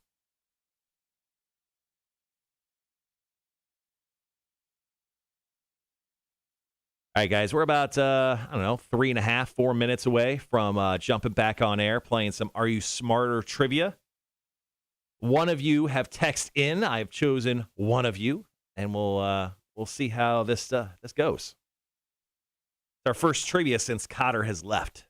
All right, guys, we're about, 3.5, 4 minutes away from jumping back on air, playing some Are You Smarter trivia. One of you have texted in. I've chosen one of you, and we'll see how this goes. It's our first trivia since Cotter has left.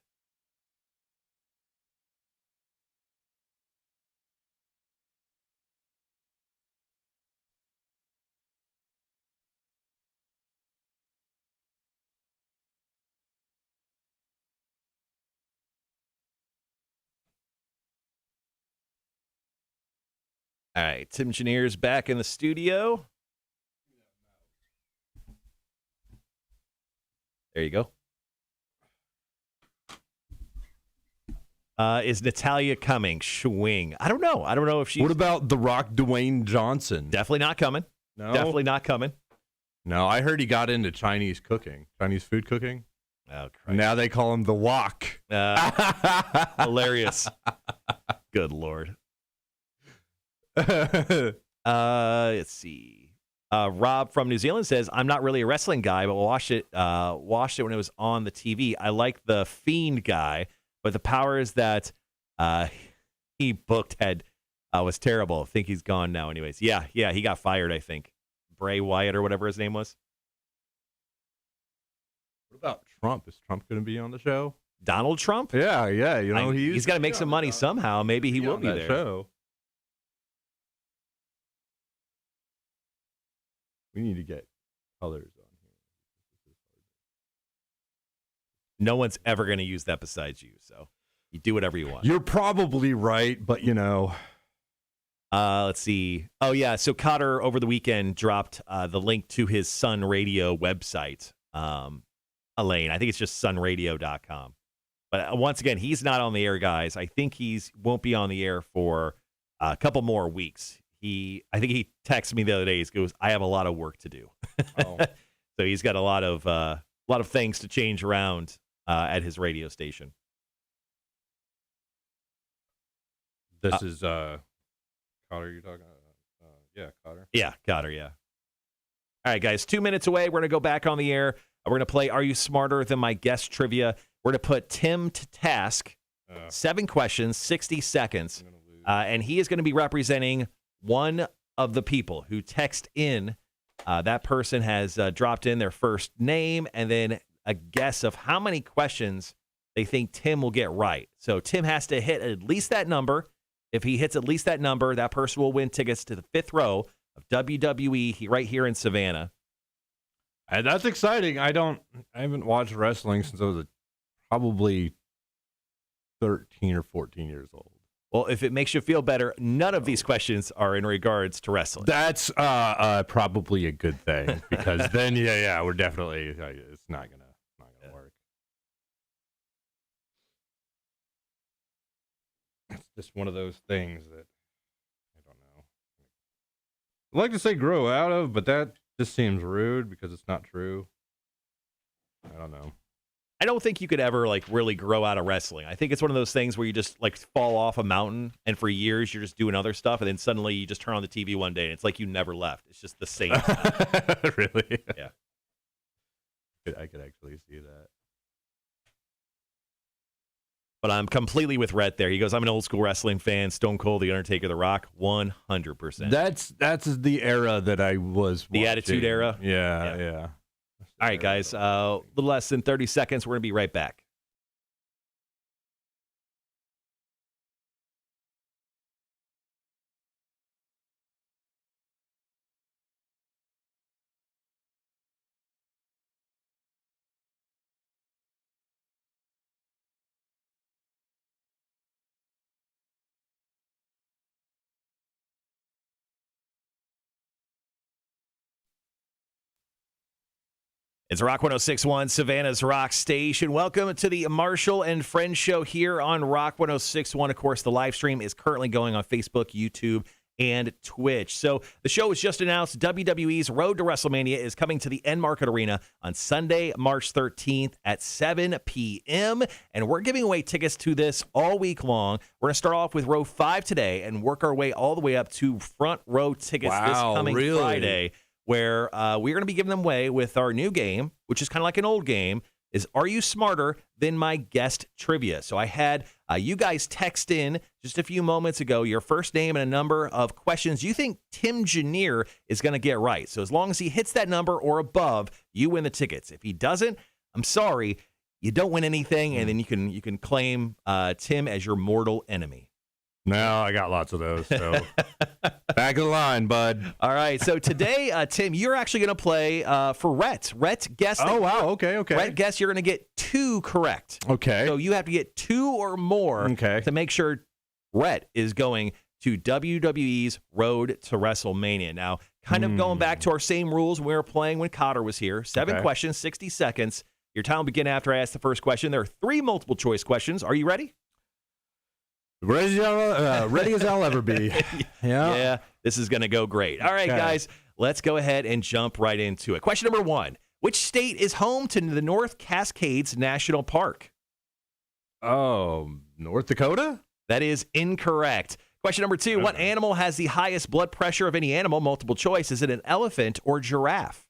All right, Timengineer's back in the studio. There you go. Is Natalia coming? Swing. I don't know. I don't know if she's... What about The Rock Dwayne Johnson? Definitely not coming. No? Definitely not coming. No, I heard he got into Chinese food cooking. Oh, Christ. Now they call him The Wok. Hilarious. Good Lord. Let's see. Rob from New Zealand says, I'm not really a wrestling guy, but watched it when it was on the TV. I like the Fiend guy, but the powers that he booked was terrible. I think he's gone now anyways. Yeah, he got fired, I think. Bray Wyatt or whatever his name was. What about Trump? Is Trump going to be on the show? Donald Trump? Yeah. You know, he's got to make some money somehow. Maybe he will be that there. Show. We need to get colors on here. No one's ever going to use that besides you, so you do whatever you want. You're probably right, but you know. Let's see. Oh, yeah. So Cotter over the weekend dropped the link to his Sun Radio website. Elaine, I think it's just sunradio.com. But once again, he's not on the air, guys. I think won't be on the air for a couple more weeks. I think he texted me the other day. He goes, I have a lot of work to do. Oh. So he's got a lot of things to change around at his radio station. This is Cotter you're talking about? Yeah, Cotter. Yeah, Cotter, yeah. All right, guys, 2 minutes away. We're going to go back on the air. We're going to play Are You Smarter Than My Guest Trivia. We're going to put Tim to task. 7 questions, 60 seconds. And he is going to be representing one of the people who text in. That person has dropped in their first name and then a guess of how many questions they think Tim will get right. So Tim has to hit at least that number. If he hits at least that number, that person will win tickets to the 5th row of WWE right here in Savannah. And that's exciting. I haven't watched wrestling since I was probably 13 or 14 years old. Well, if it makes you feel better, none of these questions are in regards to wrestling. That's probably a good thing because then, we're definitely it's not gonna work. It's just one of those things that I don't know. I'd like to say grow out of, but that just seems rude because it's not true. I don't know. I don't think you could ever really grow out of wrestling. I think it's one of those things where you just fall off a mountain and for years you're just doing other stuff and then suddenly you just turn on the TV one day and it's like you never left. It's just the same stuff. Really? Yeah. I could actually see that. But I'm completely with Rhett there. He goes, I'm an old school wrestling fan. Stone Cold, The Undertaker, The Rock, 100%. That's the era that I was the watching. Attitude Era? Yeah. All right, guys, a little less than 30 seconds. We're going to be right back. It's Rock 106.1, Savannah's Rock Station. Welcome to the Marshall and Friends show here on Rock 106.1. Of course, the live stream is currently going on Facebook, YouTube, and Twitch. So the show was just announced. WWE's Road to Wrestlemania is coming to the End Market Arena on Sunday, March 13th at 7 p.m. And we're giving away tickets to this all week long. We're going to start off with row 5 today and work our way all the way up to front row tickets this coming Friday, where we're going to be giving them away with our new game, which is kind of like an old game, is Are You Smarter Than My Guest Trivia? So I had you guys text in just a few moments ago your first name and a number of questions you think Timengineer is going to get right. So as long as he hits that number or above, you win the tickets. If he doesn't, I'm sorry, you don't win anything, and then you can claim Tim as your mortal enemy. No, I got lots of those. So back of the line, bud. All right. So today, Tim, you're actually going to play for Rhett. Rhett guessed. Oh, wow. Okay. Rhett guessed you're going to get 2 correct. Okay. So you have to get 2 or more to make sure Rhett is going to WWE's Road to WrestleMania. Now, kind of going back to our same rules we were playing when Cotter was here. 7 questions, 60 seconds. Your time will begin after I ask the first question. There are 3 multiple choice questions. Are you ready? Ready as I'll ever be. Yeah, this is going to go great. All right, guys, let's go ahead and jump right into it. Question number 1. Which state is home to the North Cascades National Park? Oh, North Dakota? That is incorrect. Question number 2. What animal has the highest blood pressure of any animal? Multiple choice. Is it an elephant or giraffe?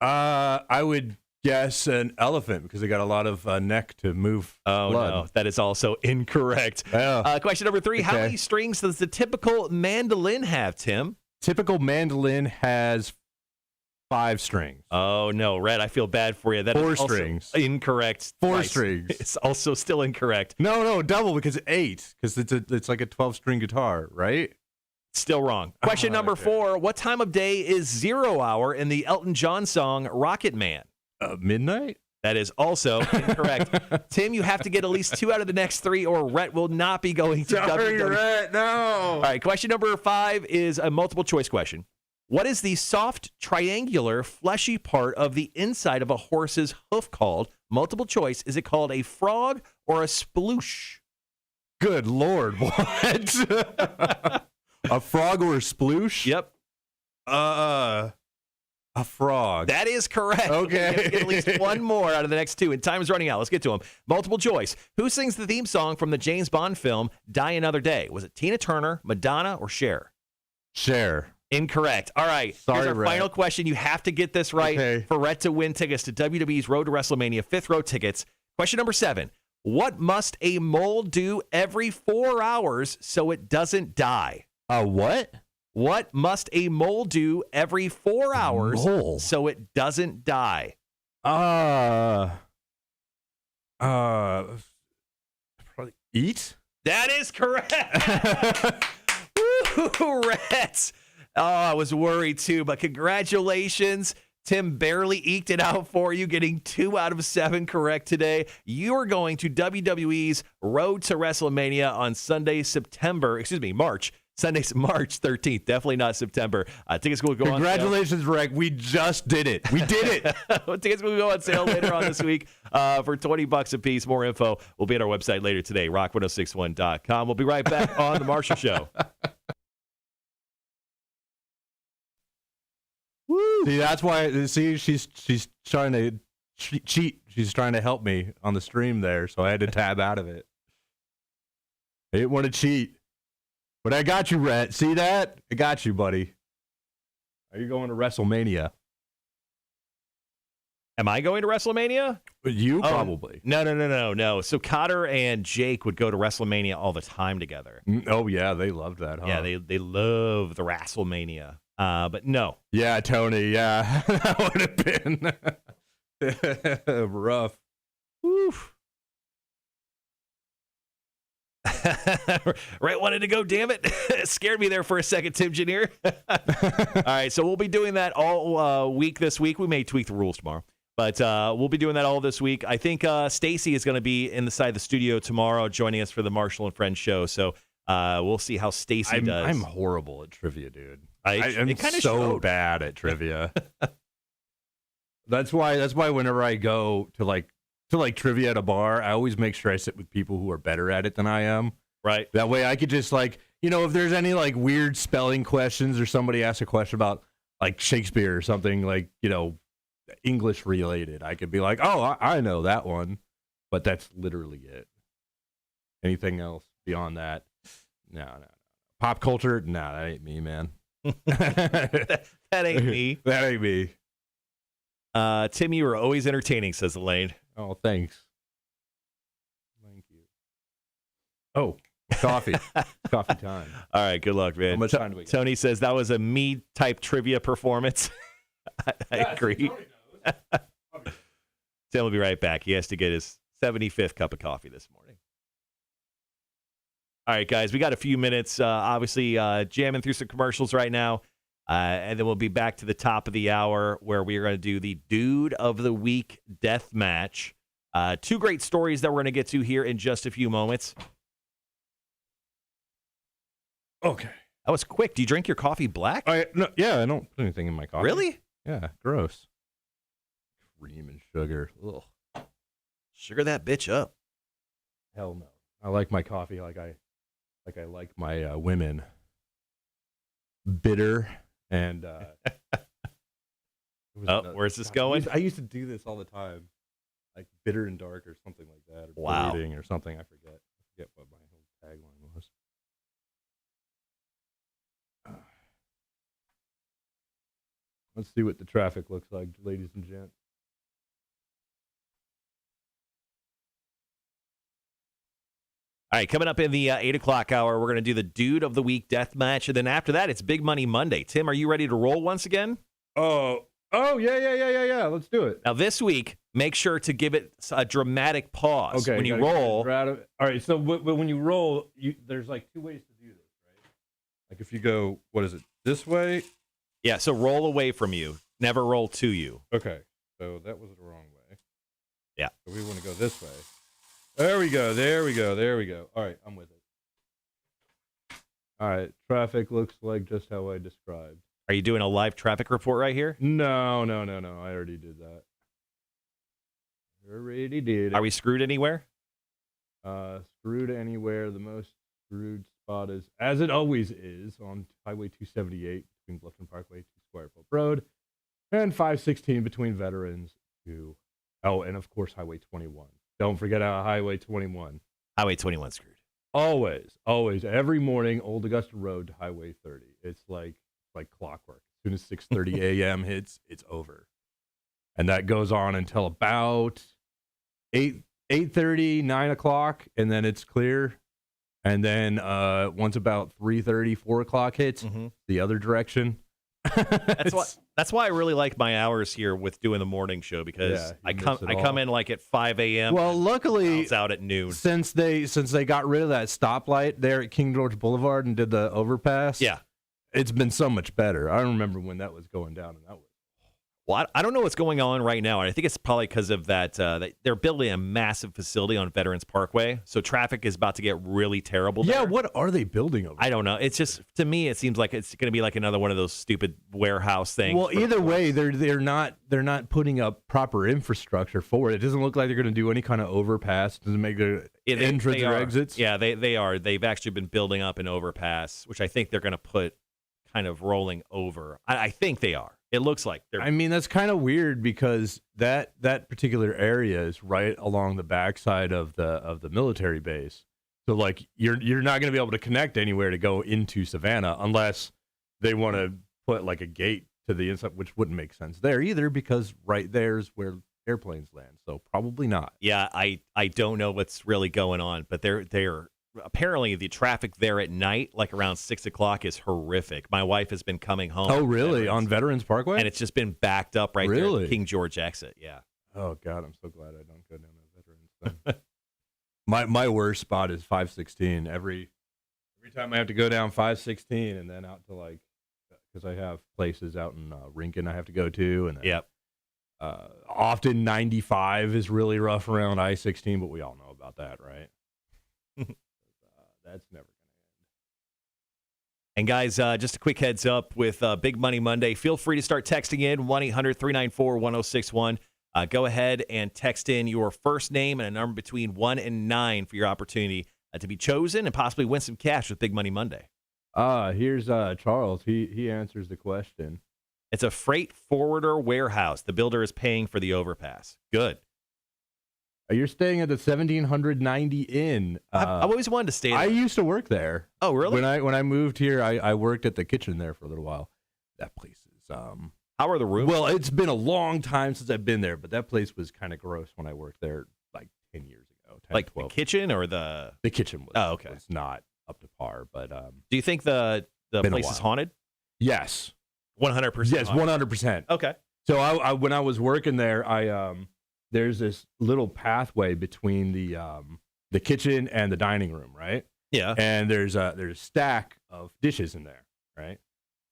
I would guess an elephant because they got a lot of neck to move blood. No, that is also incorrect. Question number 3. How many strings does the typical mandolin have, Tim? Typical mandolin has 5 strings. Oh, no, Red, I feel bad for you. That 4 is also strings. Incorrect. 4 strings. It's also still incorrect. No, double because 8 because it's like a 12-string guitar, right? Still wrong. Question number 4. What time of day is 0 hour in the Elton John song Rocket Man? Midnight? That is also incorrect. Tim, you have to get at least 2 out of the next 3 or Rhett will not be going to WWE. Rhett, no. All right, question number 5 is a multiple choice question. What is the soft, triangular, fleshy part of the inside of a horse's hoof called? Multiple choice. Is it called a frog or a sploosh? Good Lord, what? A frog or a sploosh? Yep. A frog. That is correct. Okay. You have to get at least 1 more out of the next 2, and time is running out. Let's get to them. Multiple choice. Who sings the theme song from the James Bond film Die Another Day? Was it Tina Turner, Madonna, or Cher? Cher. Incorrect. All right. Sorry, here's our Rhett. final question. You have to get this right for Rhett to win tickets to WWE's Road to WrestleMania 5th row tickets. Question number 7. What must a mole do every 4 hours so it doesn't die? What? What must a mole do every 4 hours so it doesn't die? Probably eat? That is correct. Woo, Rhett. Oh, I was worried too, but congratulations. Tim barely eked it out for you, getting 2 out of 7 correct today. You are going to WWE's Road to WrestleMania on March 13th. Definitely not September. Tickets will go on sale. Congratulations, Rick. We just did it. We did it. Tickets will go on sale later on this week for $20 a piece. More info will be at our website later today, rock1061.com. We'll be right back on The Marshall Show. Woo. See, that's why. See, she's trying to cheat. She's trying to help me on the stream there, so I had to tab out of it. I didn't want to cheat, but I got you, Rhett. See that? I got you, buddy. Are you going to WrestleMania? Am I going to WrestleMania? You probably. No. So Cotter and Jake would go to WrestleMania all the time together. Oh yeah, they loved that. Huh? Yeah, they love the WrestleMania. But no. Yeah, Tony. Yeah, that would have been rough. Oof. Right, wanted to go, damn it. Scared me there for a second, Timengineer. All right, so we'll be doing that all week this week. We may tweak the rules tomorrow, but we'll be doing that all this week. I think Stacy is going to be inside the studio tomorrow joining us for the Marshall and Friends show, so we'll see how Stacy does. I'm horrible at trivia, dude. I'm so bad at trivia. That's why whenever I go to trivia at a bar, I always make sure I sit with people who are better at it than I am. Right. That way I could just if there's any weird spelling questions or somebody asks a question about Shakespeare or something English related, I could be like, oh, I know that one, but that's literally it. Anything else beyond that? No. Pop culture? No, that ain't me, man. that ain't me. That ain't me. Tim, you are always entertaining, says Elaine. Oh, thanks. Thank you. Oh, coffee. Coffee time. All right, good luck, man. How much time do we got? Tony says that was a me-type trivia performance. I agree. Tim will be right back. He has to get his 75th cup of coffee this morning. All right, guys, we got a few minutes, obviously jamming through some commercials right now, and then we'll be back to the top of the hour where we are going to do the Dude of the Week death match. 2 great stories that we're going to get to here in just a few moments. Okay. That was quick. Do you drink your coffee black? Yeah, I don't put anything in my coffee. Really? Yeah, gross. Cream and sugar. Ugh. Sugar that bitch up. Hell no. I like my coffee like I like my women. Bitter and where's this going? I used to do this all the time. Like bitter and dark or something like that. Or wow. Bleeding or something. I forget what my whole tagline was. Let's see what the traffic looks like, ladies and gents. All right, coming up in the 8 o'clock hour, we're going to do the Dude of the Week death match. And then after that, it's Big Money Monday. Tim, are you ready to roll once again? Oh, yeah. Let's do it. Now, this week, make sure to give it a dramatic pause. Okay. When you roll. All right, so when you roll, there's like two ways to do this, right? Like if you go, what is it, this way? Yeah, so roll away from you. Never roll to you. Okay, so that was the wrong way. Yeah. So we want to go this way. There we go. All right, I'm with it. All right, traffic looks like just how I described. Are you doing a live traffic report right here? No. I already did that. Already did it. Are we screwed anywhere? Screwed anywhere. The most screwed spot is, as it always is, on Highway 278 between Bluffton Parkway to Squire Pope Road, and 516 between Veterans to, and of course Highway 21. Don't forget Highway 21. Highway 21 screwed. Always. Every morning, Old Augusta Road to Highway 30. It's like clockwork. As soon as 6:30 a.m. hits, it's over. And that goes on until about 8:30, 9 o'clock, and then it's clear. And then once about 3:30, 4 o'clock hits, the other direction. That's why I really like my hours here with doing the morning show, because I come in like at 5 a.m. Well, luckily it's out at noon. Since they got rid of that stoplight there at King George Boulevard and did the overpass. Yeah. It's been so much better. I remember when that was going down, and that was. Well, I don't know what's going on right now. I think it's probably because of that. They're building a massive facility on Veterans Parkway, so traffic is about to get really terrible there. Yeah, what are they building over there? I don't know. It's just, to me, it seems like it's going to be like another one of those stupid warehouse things. Well, either way, they're not putting up proper infrastructure for it. It doesn't look like they're going to do any kind of overpass. Doesn't make the entrance or exits. Yeah, they are. They've actually been building up an overpass, which I think they're going to put kind of rolling over. I think they are. It looks like they're. I mean, that's kind of weird because that particular area is right along the backside of the military base. So like you're not going to be able to connect anywhere to go into Savannah unless they want to put like a gate to the inside, which wouldn't make sense there either because right there's where airplanes land. So probably not. Yeah, I don't know what's really going on, but they're apparently the traffic there at night, like around 6 o'clock, is horrific. My wife has been coming home. Oh, really? On Veterans Parkway? And it's just been backed up right there at King George exit. Yeah. Oh, God, I'm so glad I don't go down that Veterans thing. my worst spot is 516. Every time I have to go down 516 and then out to like, because I have places out in Rincon I have to go to. And then, often 95 is really rough around I-16, but we all know about that, right? That's never going to end. And guys, just a quick heads up with Big Money Monday. Feel free to start texting in 1-800-394-1061. Go ahead and text in your first name and a number between 1 and 9 for your opportunity to be chosen and possibly win some cash with Big Money Monday. Here's Charles. He answers the question. It's a freight forwarder warehouse. The builder is paying for the overpass. Good. You're staying at the 1790 Inn. I've always wanted to stay there. I used to work there. Oh, really? When I moved here, I worked at the kitchen there for a little while. That place is How are the rooms? Well, it's been a long time since I've been there, but that place was kind of gross when I worked there like 10 years ago. 10, like 12. the kitchen or the kitchen was was not up to par, but do you think the place is haunted? Yes. 100%. Yes, 100%. Okay. So I when I was working there, there's this little pathway between the kitchen and the dining room, right? Yeah. And there's a stack of dishes in there, right?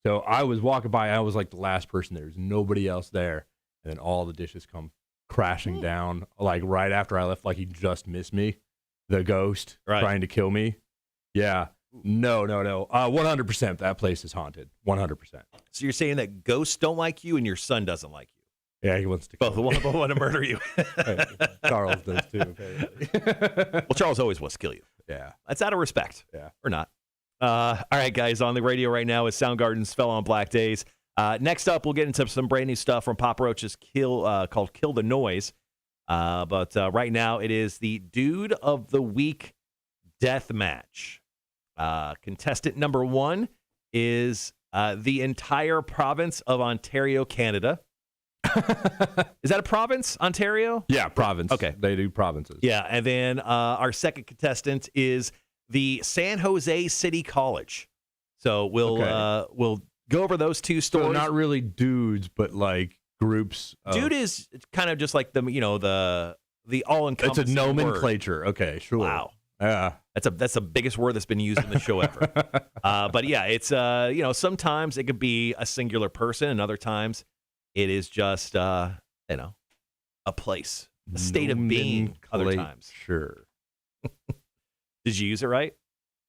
So I was walking by, I was like the last person there. There's nobody else there. And then all the dishes come crashing down, like right after I left, like he just missed me, the ghost trying to kill me. Yeah. No. 100%. That place is haunted. 100%. So you're saying that ghosts don't like you and your son doesn't like you? Yeah, he wants to both want to murder you. Charles does too, apparently. Well, Charles always wants to kill you. Yeah. That's out of respect. Yeah. Or not. All right, guys, on the radio right now is Soundgarden's Fell on Black Days. Next up, we'll get into some brand new stuff from Papa Roach's called Kill the Noise. But right now, it is the Dude of the Week Death Match. Contestant number 1 is the entire province of Ontario, Canada. Is that a province, Ontario? Yeah, province. Okay. They do provinces. Yeah, and then our second contestant is the San Jose City College. So we'll go over those two stories. So not really dudes, but like groups. Dude is kind of just like the all-encompassing. It's a nomenclature. Word. Okay, sure. Wow. Yeah. That's the biggest word that's been used in the show ever. But yeah, it's sometimes it could be a singular person, and other times it is just a place, a state of being. Other times, sure. Did you use it right?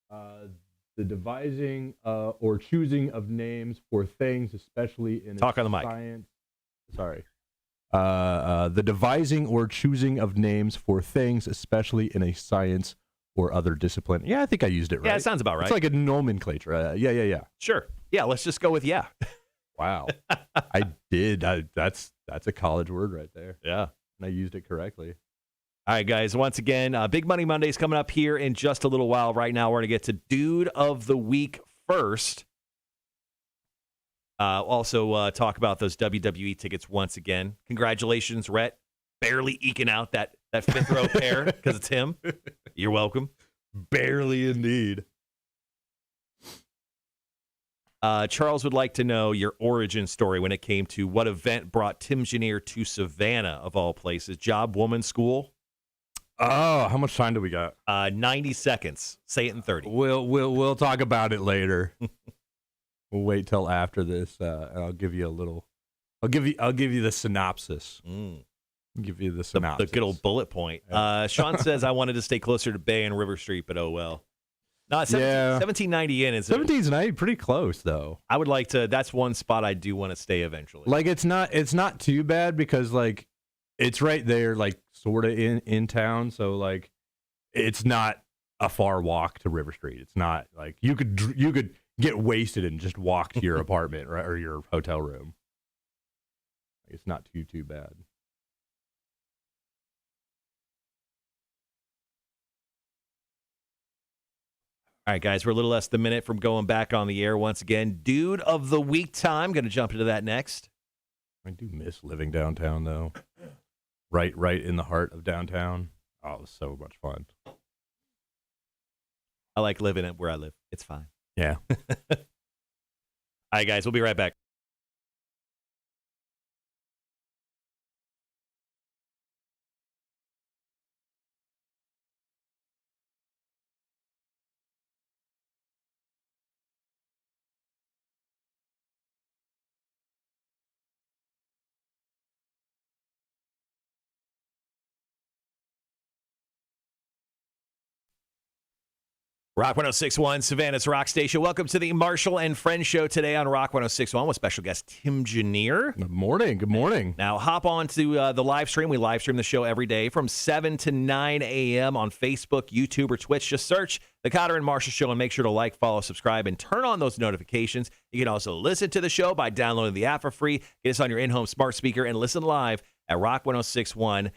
The devising or choosing of names for things, especially in Talk on the mic. Science. Sorry. The devising or choosing of names for things, especially in a science or other discipline. Yeah, I think I used it right. Yeah, it sounds about right. It's like a nomenclature. Yeah. Sure. Yeah, let's just go with yeah. Wow. I did. That's a college word right there. Yeah. And I used it correctly. All right, guys. Once again, Big Money Monday's coming up here in just a little while. Right now, we're going to get to Dude of the Week first. Also, talk about those WWE tickets once again. Congratulations, Rhett. Barely eking out that fifth row pair because it's him. You're welcome. Barely indeed. Charles would like to know your origin story when it came to what event brought Timengineer to Savannah, of all places. Job, woman, school? Oh, how much time do we got? 90 seconds. Say it in 30. We'll talk about it later. We'll wait till after this, and I'll give you a little. I'll give you the synopsis. I'll give you the synopsis. The good old bullet point. Sean says I wanted to stay closer to Bay and River Street, but oh well. No, 1790 in is 1790, pretty close though. I would like to. That's one spot I do want to stay eventually. Like it's not too bad because like it's right there, like sort of in town. So like it's not a far walk to River Street. It's not like you could get wasted and just walk to your apartment or your hotel room. It's not too bad. All right, guys, we're a little less than a minute from going back on the air once again. Dude of the Week time. Going to jump into that next. I do miss living downtown, though. Right in the heart of downtown. Oh, it was so much fun. I like living it where I live. It's fine. Yeah. All right, guys, we'll be right back. Rock 106.1, Savannah's Rock Station. Welcome to the Marshall and Friends show today on Rock 106.1 with special guest Timengineer. Good morning. Now, hop on to the live stream. We live stream the show every day from 7 to 9 a.m. on Facebook, YouTube, or Twitch. Just search The Cotter and Marshall Show and make sure to like, follow, subscribe, and turn on those notifications. You can also listen to the show by downloading the app for free. Get us on your in-home smart speaker and listen live at rock1061.com.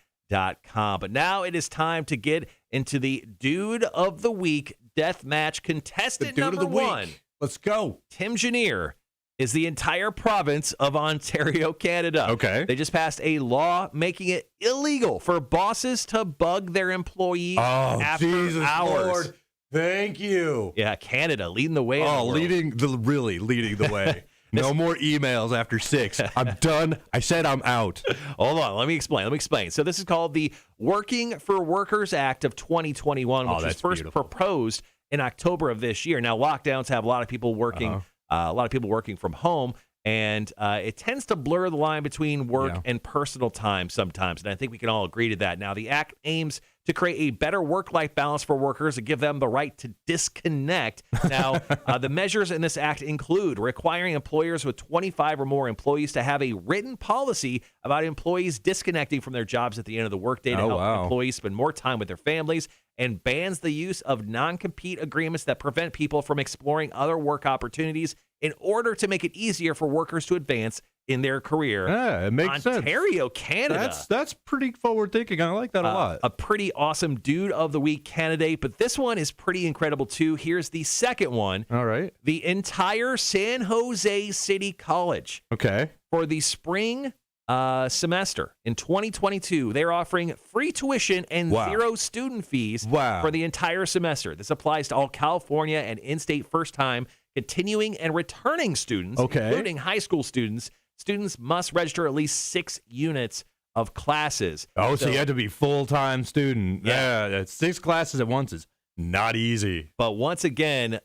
But now it is time to get into the Dude of the Week Death Match contestant number 1. Let's go. Timengineer is the entire province of Ontario, Canada. Okay. They just passed a law making it illegal for bosses to bug their employees after Jesus hours. Lord. Thank you. Yeah, Canada leading the way. Leading the way. No more emails after 6. I'm done. I said I'm out. Hold on. Let me explain. So this is called the Working for Workers Act of 2021, which was first proposed in October of this year. Now, lockdowns have a lot of people working, from home, and it tends to blur the line between work and personal time sometimes, and I think we can all agree to that. Now, the act aims to create a better work-life balance for workers and give them the right to disconnect. Now, the measures in this act include requiring employers with 25 or more employees to have a written policy about employees disconnecting from their jobs at the end of the workday to help employees spend more time with their families, and bans the use of non-compete agreements that prevent people from exploring other work opportunities in order to make it easier for workers to advance in their career. Yeah, it makes sense. Ontario, Canada. That's pretty forward thinking. I like that a lot. A pretty awesome Dude of the Week candidate, but this one is pretty incredible too. Here's the second one. All right. The entire San Jose City College. Okay. For the spring semester in 2022, they're offering free tuition and zero student fees for the entire semester. This applies to all California and in-state first-time continuing and returning students, including high school students. Students must register at least 6 units of classes. Oh, so you had to be full-time student. Yeah, 6 classes at once is not easy. But once again,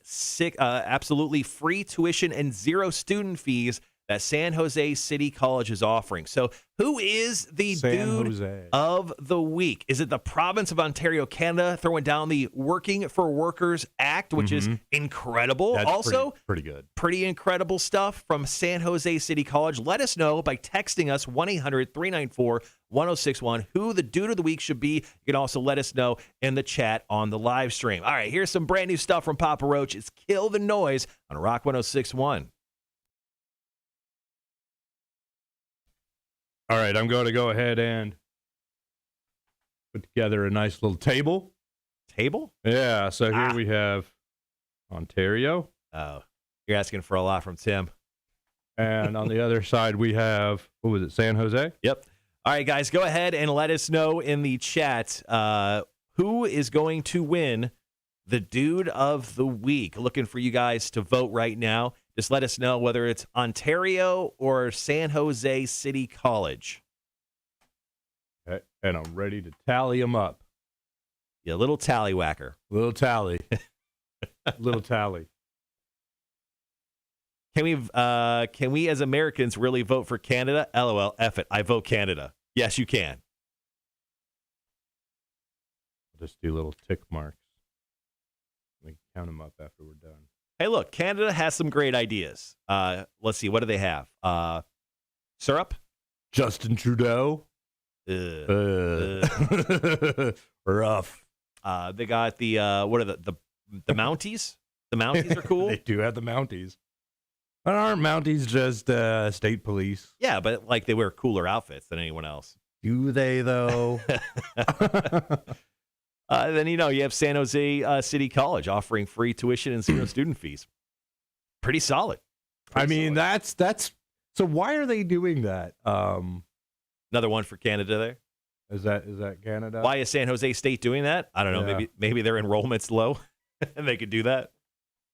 absolutely free tuition and zero student fees that San Jose City College is offering. So who is the Dude of the Week? Is it the province of Ontario, Canada, throwing down the Working for Workers Act, which is incredible? That's also, pretty good. Pretty incredible stuff from San Jose City College. Let us know by texting us 1-800-394-1061 who the Dude of the Week should be. You can also let us know in the chat on the live stream. All right, here's some brand new stuff from Papa Roach. It's Kill the Noise on Rock 106.1. All right, I'm going to go ahead and put together a nice little table. Table? Yeah, so here we have Ontario. Oh, you're asking for a lot from Tim. And on the other side, we have, what was it, San Jose? Yep. All right, guys, go ahead and let us know in the chat who is going to win the Dude of the Week. Looking for you guys to vote right now. Just let us know whether it's Ontario or San Jose City College. Okay, and I'm ready to tally them up. Yeah, little tallywhacker. Little tally. Little tally. Can we as Americans really vote for Canada? LOL, F it. I vote Canada. Yes, you can. I'll just do little tick marks. We can count them up after we're done. Hey, look, Canada has some great ideas. Let's see, what do they have? Syrup? Justin Trudeau? Rough. They got the what are the Mounties? The Mounties are cool. They do have the Mounties. But aren't Mounties just state police? Yeah, but like they wear cooler outfits than anyone else. Do they though? Then, you have San Jose City College offering free tuition and zero student fees. Pretty solid. That's so why are they doing that? Another one for Canada there. Is that Canada? Why is San Jose State doing that? I don't know. Yeah. Maybe their enrollment's low and they could do that.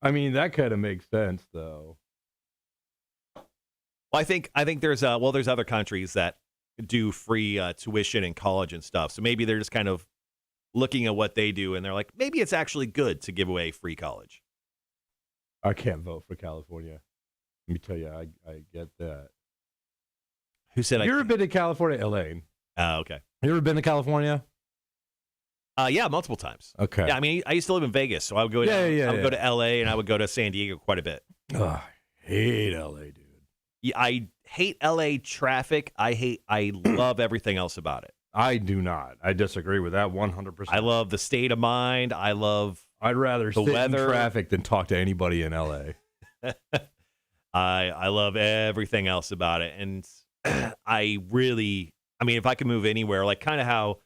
That kind of makes sense though. Well, I think there's other countries that do free tuition in college and stuff. So maybe they're just kind of looking at what they do, and they're like, maybe it's actually good to give away free college. I can't vote for California. Let me tell you, I get that. Who said you ever been to California, Elaine? Oh, okay. You ever been to California? Yeah, multiple times. Okay. Yeah, I used to live in Vegas, so I would go to go to LA and I would go to San Diego quite a bit. Oh, I hate LA, dude. Yeah, I hate LA traffic. I love everything else about it. I do not. I disagree with that 100%. I love the state of mind. I'd rather sit in traffic than talk to anybody in LA. I love everything else about it. And if I could move anywhere, like kind of how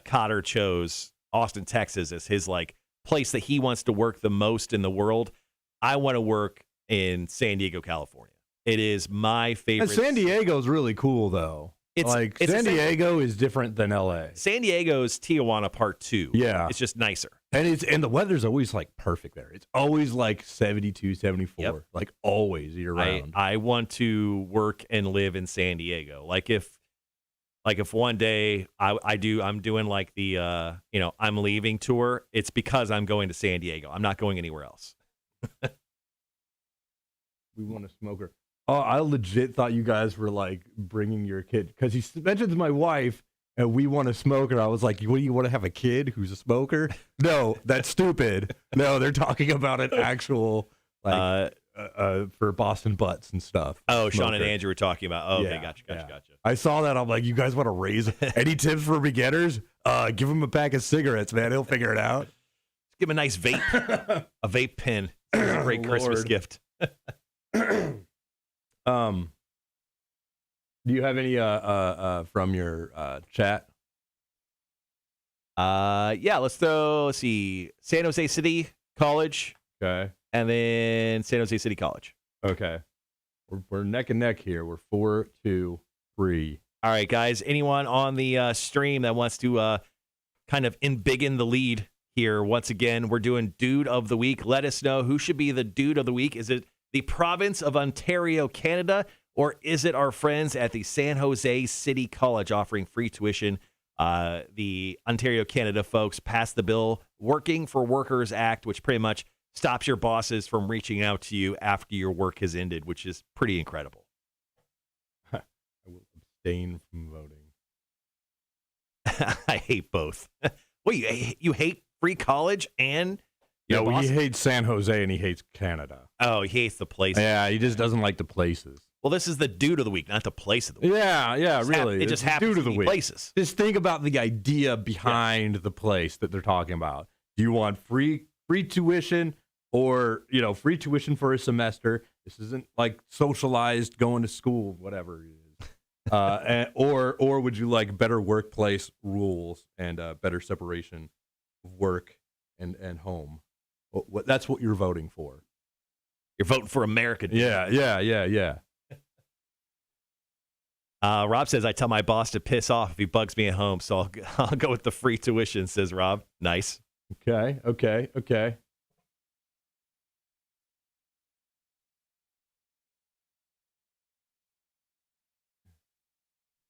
Cotter chose Austin, Texas as his like place that he wants to work the most in the world, I want to work in San Diego, California. It is my favorite. And San Diego's really cool, though. San Diego is different than LA. San Diego's Tijuana Part 2. Yeah. It's just nicer. And the weather's always like perfect there. It's always like 72, 74, like always year round. I want to work and live in San Diego. Like if one day I'm doing like the I'm leaving tour, it's because I'm going to San Diego. I'm not going anywhere else. We want a smoker. Oh, I legit thought you guys were like bringing your kid because he mentions my wife, and we want a smoker. I was like, what do you want to have a kid who's a smoker? No, that's stupid. No, they're talking about an actual like for Boston butts and stuff. Oh, smoker. Sean and Andrew were talking about. Oh, okay, gotcha. I saw that. I'm like, you guys want to raise any tips for beginners? Give him a pack of cigarettes, man. He'll figure it out. Give him a nice vape, a vape pen. It's a great Christmas gift. Do you have any from your chat? Yeah, let's see. San Jose City College. Okay. And then San Jose City College. Okay. We're neck and neck here. We're 4-2-3. All right, guys. Anyone on the stream that wants to kind of embiggen the lead here? Once again, we're doing Dude of the Week. Let us know who should be the Dude of the Week. Is it the province of Ontario, Canada, or is it our friends at the San Jose City College offering free tuition? The Ontario, Canada folks passed the bill Working for Workers Act, which pretty much stops your bosses from reaching out to you after your work has ended, which is pretty incredible. I will abstain from voting. I hate both. Well, you hate free college and no, he hates San Jose and he hates Canada. Oh, he hates the places. Yeah, he just doesn't like the places. Well, this is the Dude of the Week, not the place of the week. Yeah, really. It just happens to be places. Just think about the idea behind the place that they're talking about. Do you want free tuition or, free tuition for a semester? This isn't like socialized going to school, whatever it is. Or would you like better workplace rules and better separation of work and home? That's what you're voting for. You're voting for America. Yeah. Rob says, I tell my boss to piss off if he bugs me at home, so I'll go with the free tuition, says Rob. Nice. Okay.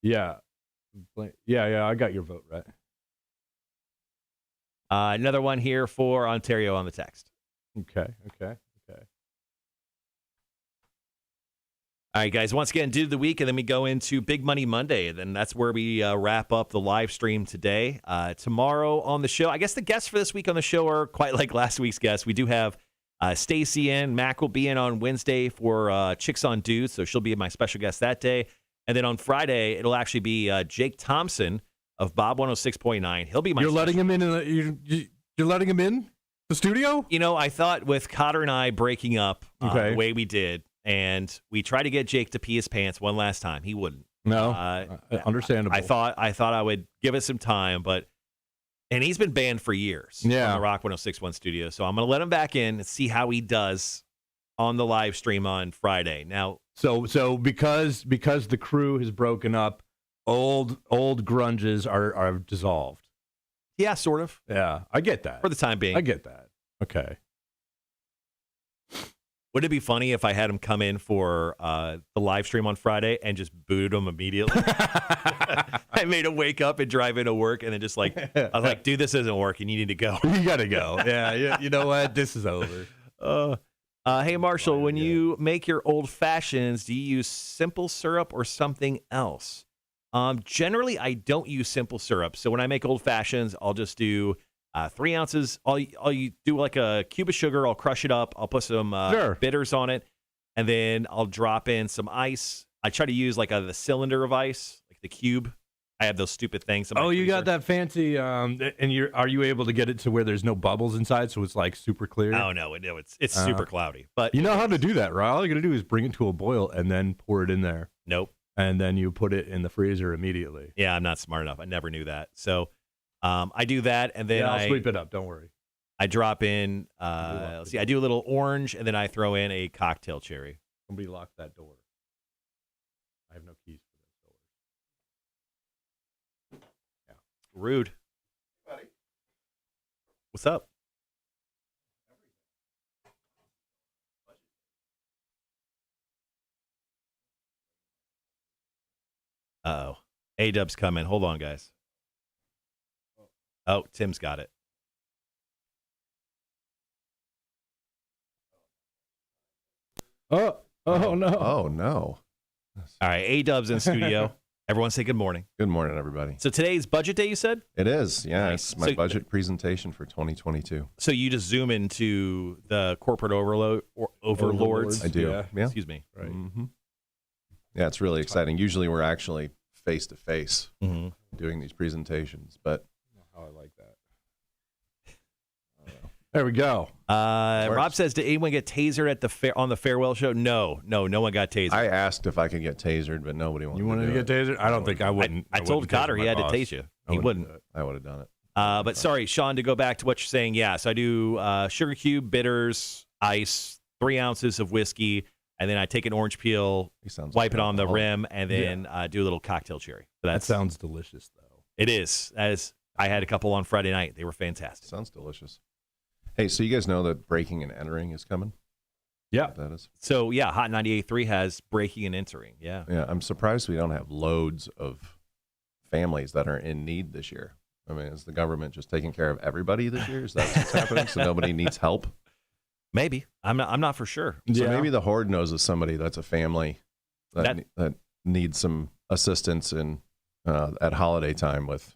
Yeah, I got your vote right. Another one here for Ontario on the text. Okay. All right, guys, once again, Dude of the Week, and then we go into Big Money Monday, and then that's where we wrap up the live stream today. Tomorrow on the show, I guess the guests for this week on the show are quite like last week's guests. We do have Stacy in. Mac will be in on Wednesday for Chicks on Dudes, so she'll be my special guest that day. And then on Friday, it'll actually be Jake Thompson of Bob 106.9. He'll be my. You're letting him in. You're letting him in the studio. I thought with Cotter and I breaking up the way we did, and we tried to get Jake to pee his pants one last time. He wouldn't. No, understandable. I thought I would give it some time, and he's been banned for years. Yeah, on the Rock 106.1 studio. So I'm going to let him back in and see how he does on the live stream on Friday. Now, so because the crew has broken up, old grunges are dissolved. Yeah, sort of. Yeah, I get that for the time being. I get that. Okay. Would it be funny if I had him come in for the live stream on Friday and just booted him immediately? I made him wake up and drive into work, and then just I was like, dude, this isn't working. You need to go. You got to go. Yeah, you know what? This is over. Hey, Marshall, when you make your old fashions, do you use simple syrup or something else? Generally, I don't use simple syrup. So when I make old fashions, I'll just do 3 ounces. I'll do like a cube of sugar. I'll crush it up. I'll put some bitters on it, and then I'll drop in some ice. I try to use the cylinder of ice, like the cube. I have those stupid things. In my freezer. You got that fancy. And are you able to get it to where there's no bubbles inside, so it's like super clear? Oh no, it's super cloudy. But you know how to do that, right? All you got to do is bring it to a boil and then pour it in there. Nope. And then you put it in the freezer immediately. Yeah, I'm not smart enough. I never knew that. So I do that, and then I'll sweep it up. Don't worry. I drop in. Let's see. I do a little orange, and then I throw in a cocktail cherry. Somebody locked that door. I have no keys for this door. Yeah. Rude. Hey, buddy. What's up? Uh-oh. A-Dub's coming. Hold on, guys. Oh, Tim's got it. Oh no. Oh, no. All right, A-Dub's in studio. Everyone say good morning. Good morning, everybody. So today's budget day, you said? It is, yeah. Nice. It's my budget presentation for 2022. So you just zoom into the corporate overlords? I do. Yeah. Excuse me. Right. Mm-hmm. Yeah, it's really exciting. Usually we're actually face-to-face doing these presentations, but How I like that. There we go. Rob says, did anyone get tasered at on the farewell show? No one got tasered. I asked if I could get tasered, but nobody wanted You wanted to do get tasered? I don't think I wouldn't. I told Cotter he had to tase you. He wouldn't. I would have done it. But sorry, Sean, to go back to what you're saying, yes, I do sugar cube, bitters, ice, 3 ounces of whiskey, and then I take an orange peel, wipe it on the rim, and then do a little cocktail cherry. That sounds delicious, though. It is. I had a couple on Friday night. They were fantastic. Sounds delicious. Hey, so you guys know that breaking and entering is coming? Yeah. That is. So, yeah, Hot 98.3 has breaking and entering. Yeah. Yeah, I'm surprised we don't have loads of families that are in need this year. I mean, is the government just taking care of everybody this year? Is that what's happening? So nobody needs help? Maybe. I'm not for sure. So maybe the Horde knows of somebody that's a family that needs some assistance in at holiday time with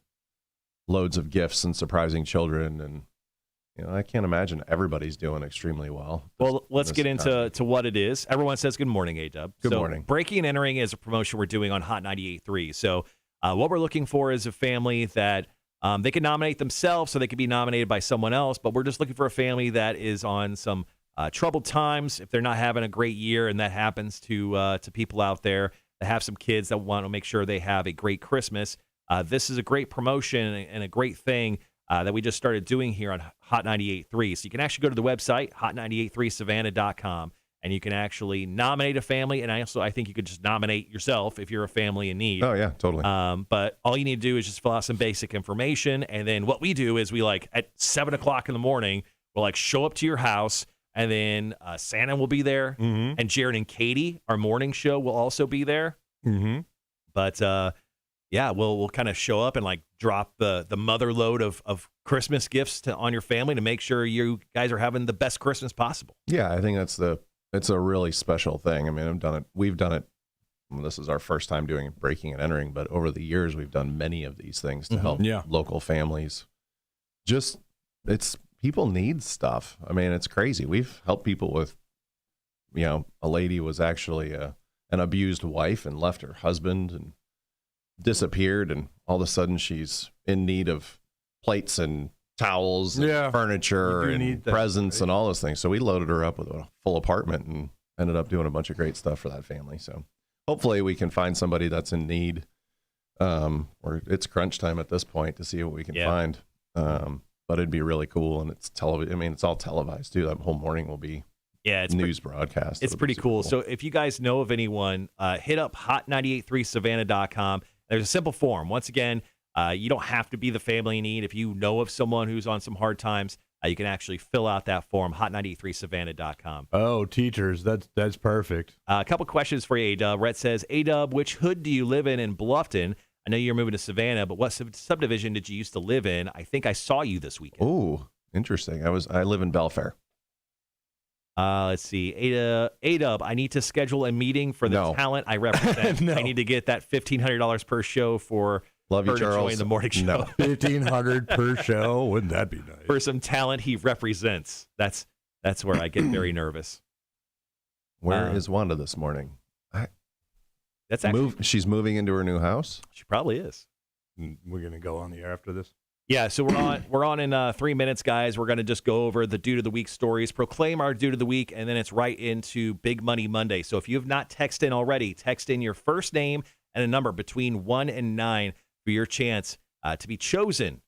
loads of gifts and surprising children. And, I can't imagine everybody's doing extremely well. Well, let's get into what it is. Everyone says good morning, A-Dub. Good morning. Breaking and entering is a promotion we're doing on Hot 98.3. So what we're looking for is a family that they can nominate themselves, so they could be nominated by someone else, but we're just looking for a family that is on some troubled times. If they're not having a great year, and that happens to people out there that have some kids that want to make sure they have a great Christmas, this is a great promotion and a great thing that we just started doing here on Hot 98.3. So you can actually go to the website, hot983savannah.com, and you can actually nominate a family. And I think you could just nominate yourself if you're a family in need. Oh, yeah, totally. But all you need to do is just fill out some basic information. And then what we do is we at 7 o'clock in the morning, we'll show up to your house, and then Santa will be there. Mm-hmm. And Jared and Katie, our morning show, will also be there. Mm-hmm. But yeah, we'll kind of show up and drop the mother load of Christmas gifts on your family to make sure you guys are having the best Christmas possible. Yeah, I think it's a really special thing. I mean, we've done it. Well, this is our first time doing breaking and entering, but over the years we've done many of these things to help local families. People need stuff. I mean, it's crazy. We've helped people with, a lady was actually an abused wife and left her husband and disappeared, and all of a sudden she's in need of plates and towels and furniture and presents and all those things. So we loaded her up with a full apartment and ended up doing a bunch of great stuff for that family. So hopefully we can find somebody that's in need, or it's crunch time at this point to see what we can find. But it'd be really cool, and it's television. I mean, it's all televised too. That whole morning will be it's news broadcast. It's pretty cool. So if you guys know of anyone, hit up hot983savannah.com. There's a simple form. Once again, you don't have to be the family in need. If you know of someone who's on some hard times, you can actually fill out that form, hot983savannah.com. Oh, teachers, that's perfect. A couple questions for you, A-Dub. Rhett says, A-Dub, which hood do you live in Bluffton? I know you're moving to Savannah, but what subdivision did you used to live in? I think I saw you this weekend. Oh, interesting. I live in Belfair. Let's see. A-Dub, I need to schedule a meeting for the talent I represent. No. I need to get that $1,500 per show for Love you, her to Charles. join the morning show. No. $1,500 per show. Wouldn't that be nice? For some talent he represents. That's where I get very nervous. Where is Wanda this morning? That's actually She's moving into her new house? She probably is. We're going to go on the air after this? Yeah, so we're on in 3 minutes, guys. We're going to just go over the Dude of the Week stories, proclaim our Dude of the Week, and then it's right into Big Money Monday. So if you have not texted in already, text in your first name and a number between 1 and 9 for your chance to be chosen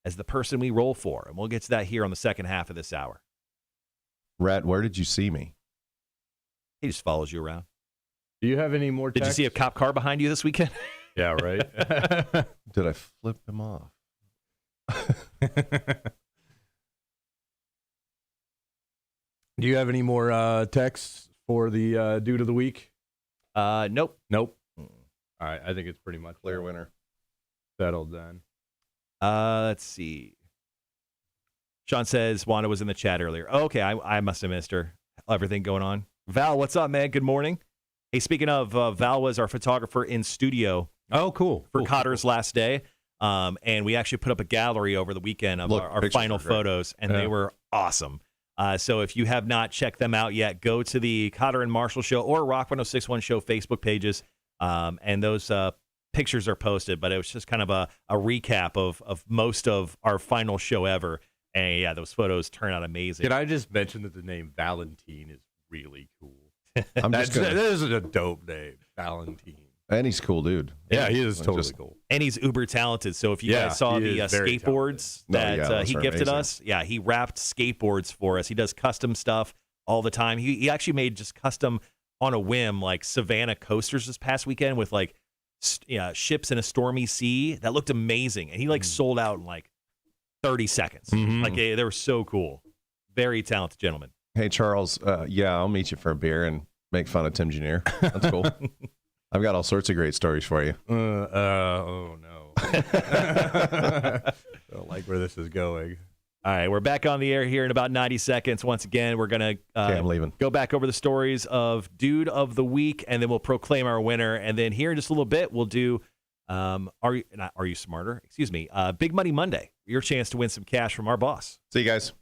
as the person we roll for. And we'll get to that here on the second half of this hour. Rhett, where did you see me? He just follows you around. Do you have any more Did you see a cop car behind you this weekend? Yeah, right. Did I flip him off? Do you have any more texts for the Dude of the Week? Nope. All right, I think it's pretty much Clear winner. settled then. Let's see. Sean says Wanda was in the chat earlier. Oh, okay, I must have missed her. Everything going on. Val, what's up, man? Good morning. Hey, speaking of, Val was our photographer in studio Oh, cool. for Cool. Cotter's last day. And we actually put up a gallery over the weekend of our pictures final were great. photos, and they were awesome. So if you have not checked them out yet, go to the Cotter and Marshall Show or Rock 1061 Show Facebook pages, and those pictures are posted. But it was just kind of a recap of most of our final show ever. And yeah, those photos turn out amazing. Can I just mention that the name Valentine is really cool? That is a dope name, Valentine. And he's a cool dude. Yeah, he is totally cool. And he's uber talented. So if you guys saw he the is very skateboards talented. that those he are gifted amazing. us, yeah, he wrapped skateboards for us. He does custom stuff all the time. He actually made just custom on a whim, like Savannah coasters this past weekend with like ships in a stormy sea that looked amazing. And he like sold out in like 30 seconds. Mhm. Like they were so cool. Very talented gentleman. Hey, Charles, I'll meet you for a beer and make fun of Timengineer. That's cool. I've got all sorts of great stories for you. Oh, no. I don't like where this is going. All right, we're back on the air here in about 90 seconds. Once again, we're going Okay, I'm leaving. to go back over the stories of Dude of the Week, and then we'll proclaim our winner. And then here in just a little bit, we'll do Are You Smarter? Excuse me. Big Money Monday, your chance to win some cash from our boss. See you guys.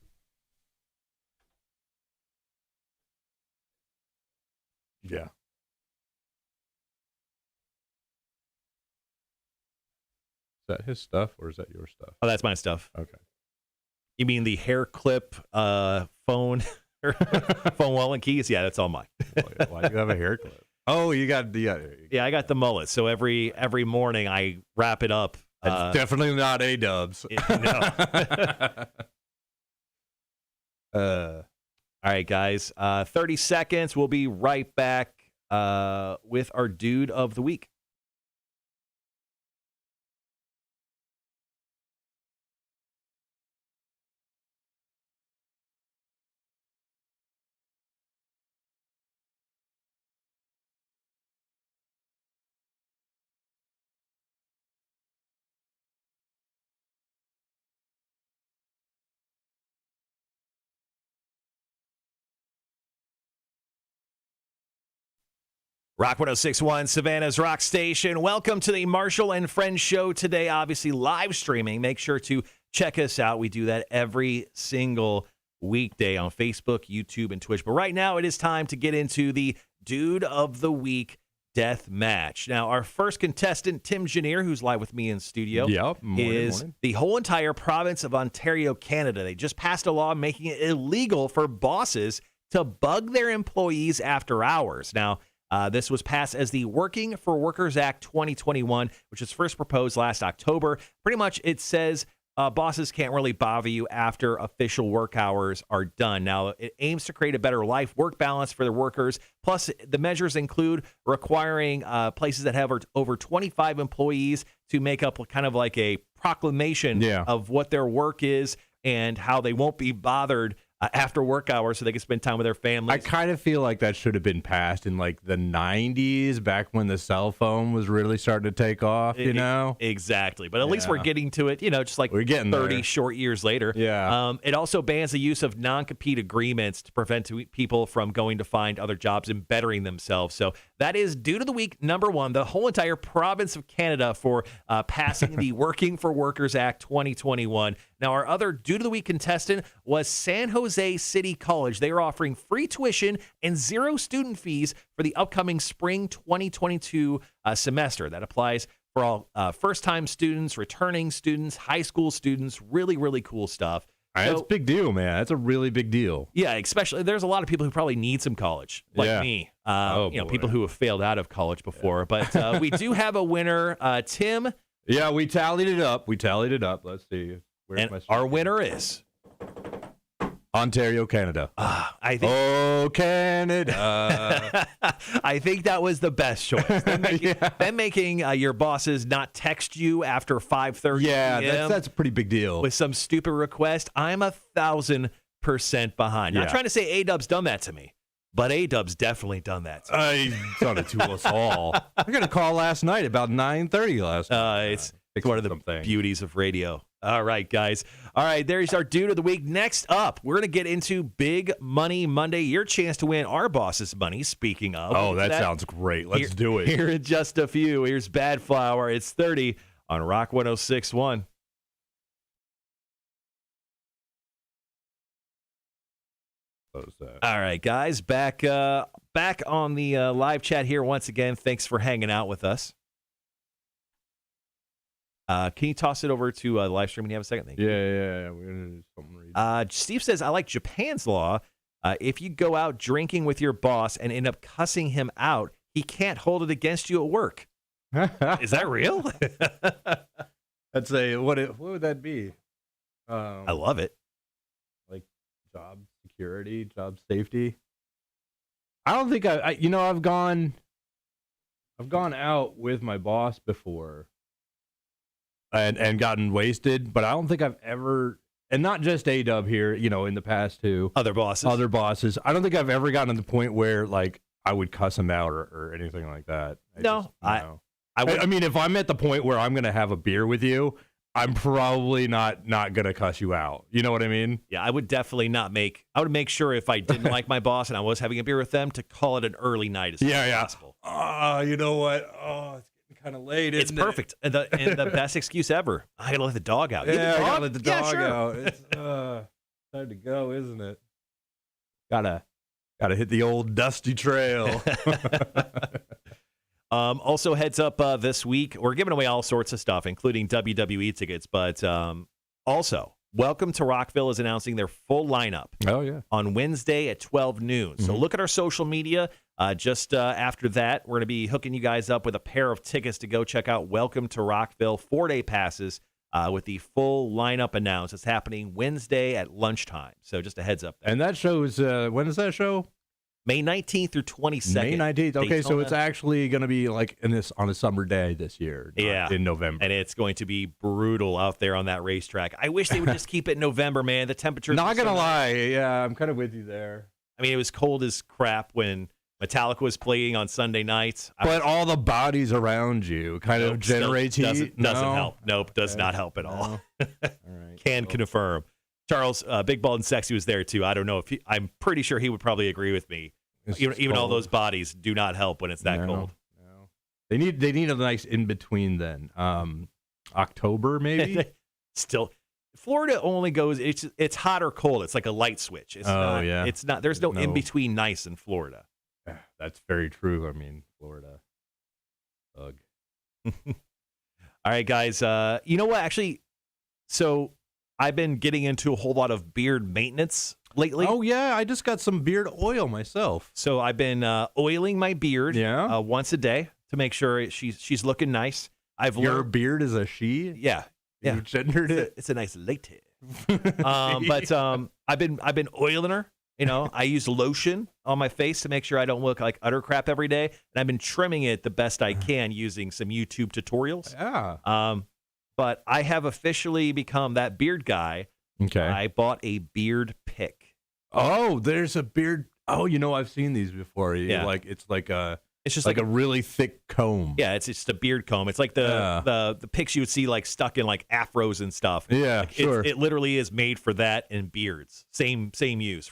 Yeah. Is that his stuff or is that your stuff? Oh, that's my stuff. Okay. You mean the hair clip phone phone wallet keys? Yeah, that's all mine. Why do you have a hair clip? Oh, you got the. Yeah, I got the mullet. So every morning I wrap it up. That's definitely not A-dubs. No. All right, guys. 30 seconds. We'll be right back with our Dude of the Week. Rock 1061, Savannah's Rock Station. Welcome to the Marshall and Friends show today, obviously live streaming. Make sure to check us out. We do that every single weekday on Facebook, YouTube, and Twitch. But right now, it is time to get into the Dude of the Week death match. Now, our first contestant, Timengineer, who's live with me in studio, is the whole entire province of Ontario, Canada. They just passed a law making it illegal for bosses to bug their employees after hours. Now, this was passed as the Working for Workers Act 2021, which was first proposed last October. Pretty much it says bosses can't really bother you after official work hours are done. Now, it aims to create a better life-work balance for their workers. Plus, the measures include requiring places that have over 25 employees to make up kind of like a proclamation of what their work is and how they won't be bothered after work hours so they can spend time with their families. I kind of feel like that should have been passed in like the 90s, back when the cell phone was really starting to take off, you know? Exactly. But at least we're getting to it, just like we're getting 30 there. short years later. Yeah. It also bans the use of non-compete agreements to prevent people from going to find other jobs and bettering themselves. So that is Dude of the Week number one, the whole entire province of Canada for passing the Working for Workers Act 2021. Now, our other Dude of the Week contestant was San Jose City College. They are offering free tuition and zero student fees for the upcoming spring 2022 semester. That applies for all first-time students, returning students, high school students. Really, really cool stuff. That's a big deal, man. That's a really big deal. Yeah, especially there's a lot of people who probably need some college, like me. People who have failed out of college before. But we do have a winner, Tim. Yeah, we tallied it up. Let's see. Our winner is Ontario, Canada. I think. Oh, Canada. I think that was the best choice. Them making your bosses not text you after 5:30. Yeah, that's a pretty big deal. With some stupid request. I'm 1,000% behind. Not trying to say A-Dub's done that to me, but A-Dub's definitely done that to me. He's done it to us all. I got a call last night about 9:30 last night. It's one of the beauties of radio. All right, guys. All right, there's our dude of the week. Next up, we're going to get into Big Money Monday, your chance to win our boss's money. Speaking of. Oh, that sounds great. Let's do it. Here in just a few. Here's Bad Flower. It's 30 on Rock 106.1. All right, guys. Back on the live chat here once again. Thanks for hanging out with us. Can you toss it over to the live stream when you have a second? Thank you. Yeah. We're gonna do something. Steve says, I like Japan's law. If you go out drinking with your boss and end up cussing him out, he can't hold it against you at work. Is that real? I'd say, what would that be? I love it. Like job security, job safety. I don't think I've gone out with my boss before. And gotten wasted, but I don't think I've ever, and not just A-Dub here, in the past too. Other bosses. I don't think I've ever gotten to the point where like I would cuss him out or anything like that. I mean, if I'm at the point where I'm going to have a beer with you, I'm probably not going to cuss you out. You know what I mean? Yeah, I would definitely I would make sure if I didn't like my boss and I was having a beer with them to call it an early night as soon as possible. You know what? Oh, it's kind of late. It's perfect. And the best excuse ever. I got to let the dog out. Yeah, I got to let the dog sure. out. It's time to go, isn't it? Gotta hit the old dusty trail. Also, heads up this week, we're giving away all sorts of stuff, including WWE tickets. But also, Welcome to Rockville is announcing their full lineup. Oh, yeah. On Wednesday at 12 noon. Mm-hmm. So look at our social media. Just after that, we're going to be hooking you guys up with a pair of tickets to go check out Welcome to Rockville 4-day passes with the full lineup announced. It's happening Wednesday at lunchtime. So just a heads up there. And that show is, when is that show? May 19th through 22nd. May 19th. Okay, so it's actually going to be like on a summer day this year. Yeah. In November. And it's going to be brutal out there on that racetrack. I wish they would just keep it in November, man. The temperature. Not going to lie. Yeah, I'm kind of with you there. I mean, it was cold as crap when Metallica was playing on Sunday nights. But all the bodies around you kind of generates heat. Doesn't help. Nope, does not help at all. All right. Can confirm. Charles, Big Bald and Sexy was there too. I don't know if I'm pretty sure he would probably agree with me. Even all those bodies do not help when it's that cold. No. They need a nice in between then. October maybe. Still, Florida only goes. It's hot or cold. It's like a light switch. It's not, yeah. It's not. There's no in between nice in Florida. That's very true. I mean, Florida. Ugh. All right, guys. You know what? Actually, so I've been getting into a whole lot of beard maintenance lately. Oh, yeah. I just got some beard oil myself. So I've been oiling my beard once a day to make sure she's looking nice. Your beard is a she? Yeah. You gendered it? It's a nice lady. But I've been oiling her. I use lotion on my face to make sure I don't look like utter crap every day. And I've been trimming it the best I can using some YouTube tutorials. Yeah. But I have officially become that beard guy. Okay. I bought a beard pick. Oh, there's a beard. Oh, I've seen these before. Yeah. It's just like a really thick comb. Yeah, it's just a beard comb. It's like the picks you would see like stuck in like afros and stuff. Yeah, sure. It literally is made for that and beards. Same use.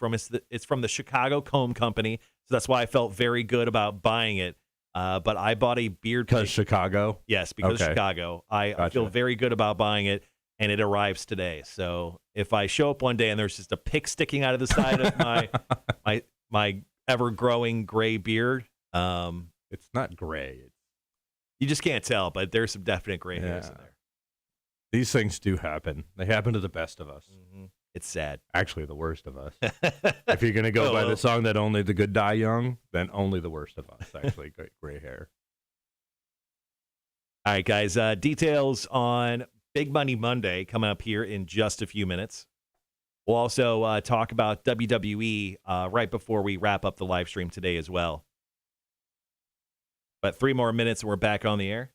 It's from the Chicago Comb Company, so that's why I felt very good about buying it. But I bought a beard pick. Because Chicago? Yes, because of Chicago. I feel very good about buying it, and it arrives today. So if I show up one day and there's just a pick sticking out of the side of my ever-growing gray beard, it's not gray. You just can't tell, but there's some definite gray hairs in there. These things do happen. They happen to the best of us. Mm-hmm. It's sad. Actually, the worst of us. If you're going to go by the song that only the good die young, then only the worst of us actually get gray hair. All right, guys. Details on Big Money Monday coming up here in just a few minutes. We'll also talk about WWE right before we wrap up the live stream today as well. But 3 more minutes and we're back on the air.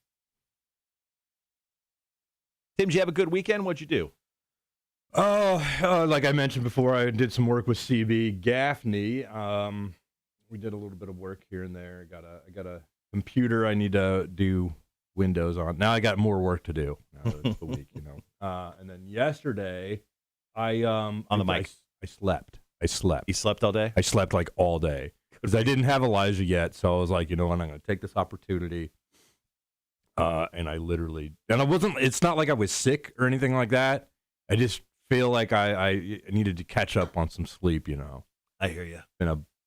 Tim, did you have a good weekend? What'd you do? Like I mentioned before, I did some work with CB Gaffney. We did a little bit of work here and there. I got a computer I need to do windows on. Now I got more work to do. Now that it's the week, you know. And then yesterday, I slept. I slept. You slept all day? I slept like all day because I didn't have Elijah yet. So I was like, you know what? I'm going to take this opportunity. And I literally, and I wasn't, it's not like I was sick or anything like that. I just feel like I needed to catch up on some sleep, you know. I hear you.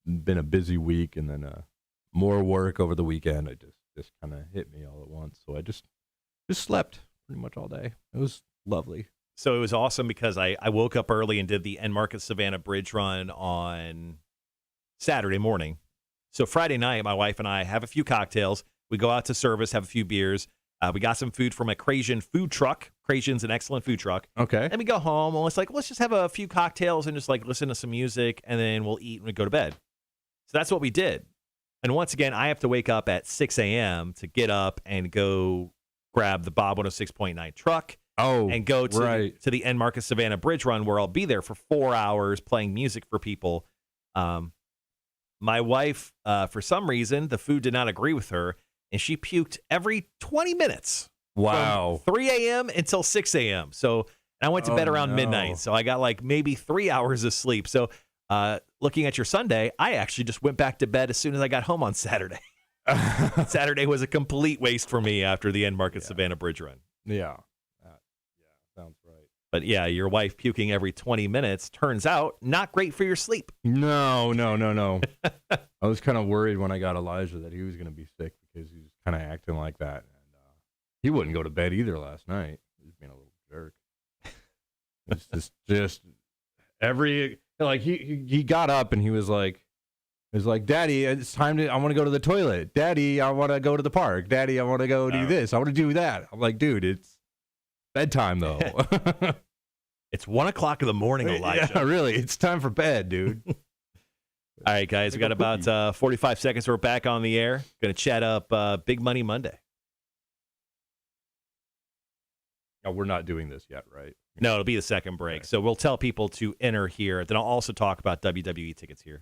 Been a busy week, and then more work over the weekend. It just kind of hit me all at once. So I just slept pretty much all day. It was lovely. So it was awesome because I woke up early and did the End Market Savannah Bridge Run on Saturday morning. So Friday night, my wife and I have a few cocktails. We go out to service, have a few beers. We got some food from a Crasian food truck. Crasian's an excellent food truck. Okay. And we go home, and it's like, let's just have a few cocktails and just like listen to some music, and then we'll eat and we go to bed. So that's what we did. And once again, I have to wake up at 6 a.m. to get up and go grab the Bob 106.9 truck. And go to the End Market Savannah Bridge Run, where I'll be there for 4 hours playing music for people. My wife, for some reason, the food did not agree with her, and she puked every 20 minutes. Wow. From 3 a.m. until 6 a.m. So I went to bed around midnight. So I got like maybe 3 hours of sleep. So looking at your Sunday, I actually just went back to bed as soon as I got home on Saturday. Saturday was a complete waste for me after the End Market Savannah Bridge Run. Yeah. Sounds right. But yeah, your wife puking every 20 minutes turns out not great for your sleep. No. I was kind of worried when I got Elijah that he was going to be sick because he was kind of acting like that. And he wouldn't go to bed either last night. He was being a little jerk. It's just every, like, he got up and he was like, Daddy, it's time I want to go to the toilet. Daddy, I want to go to the park. Daddy, I want to go do this. I want to do that. I'm like, dude, it's bedtime, though. It's 1 o'clock in the morning, Elijah. Yeah, really. It's time for bed, dude. All right, guys. We got about 45 seconds. We're back on the air. Going to chat up Big Money Monday. Oh, we're not doing this yet, right? No, it'll be the second break. Okay. So we'll tell people to enter here. Then I'll also talk about WWE tickets here.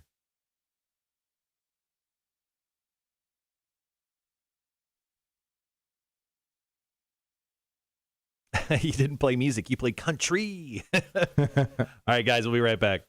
You didn't play music. You played country. All right, guys. We'll be right back.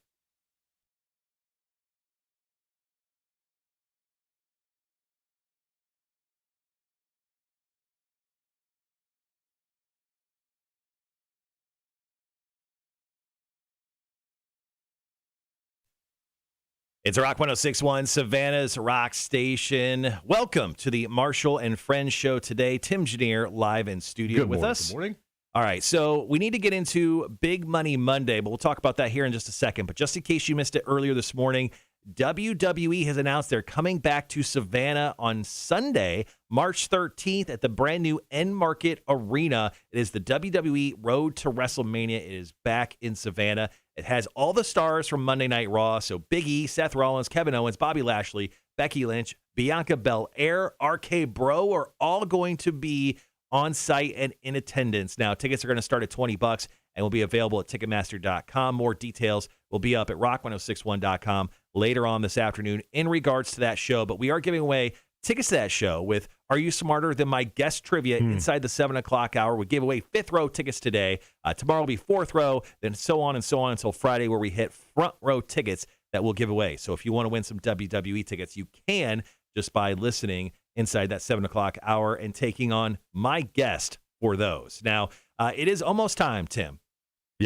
It's Rock 106.1, Savannah's Rock Station. Welcome to the Marshall and Friends show today. Timengineer live in studio with us. Good morning. All right, so we need to get into Big Money Monday, but we'll talk about that here in just a second. But just in case you missed it earlier this morning, WWE has announced they're coming back to Savannah on Sunday, March 13th at the brand new End Market Arena. It is the WWE Road to Wrestlemania. It is back in Savannah. It has all the stars from Monday Night Raw. So Big E, Seth Rollins, Kevin Owens, Bobby Lashley, Becky Lynch, Bianca Belair, RK Bro are all going to be on site and in attendance. Now, tickets are going to start at $20 and will be available at Ticketmaster.com. More details will be up at Rock1061.com later on this afternoon in regards to that show. But we are giving away tickets to that show with Are You Smarter Than My Guest Trivia inside the 7 o'clock hour. We gave away 5th row tickets today. Tomorrow will be 4th row, then so on until Friday where we hit front row tickets that we'll give away. So if you want to win some WWE tickets, you can just by listening inside that 7 o'clock hour and taking on my guest for those. Now, it is almost time, Tim,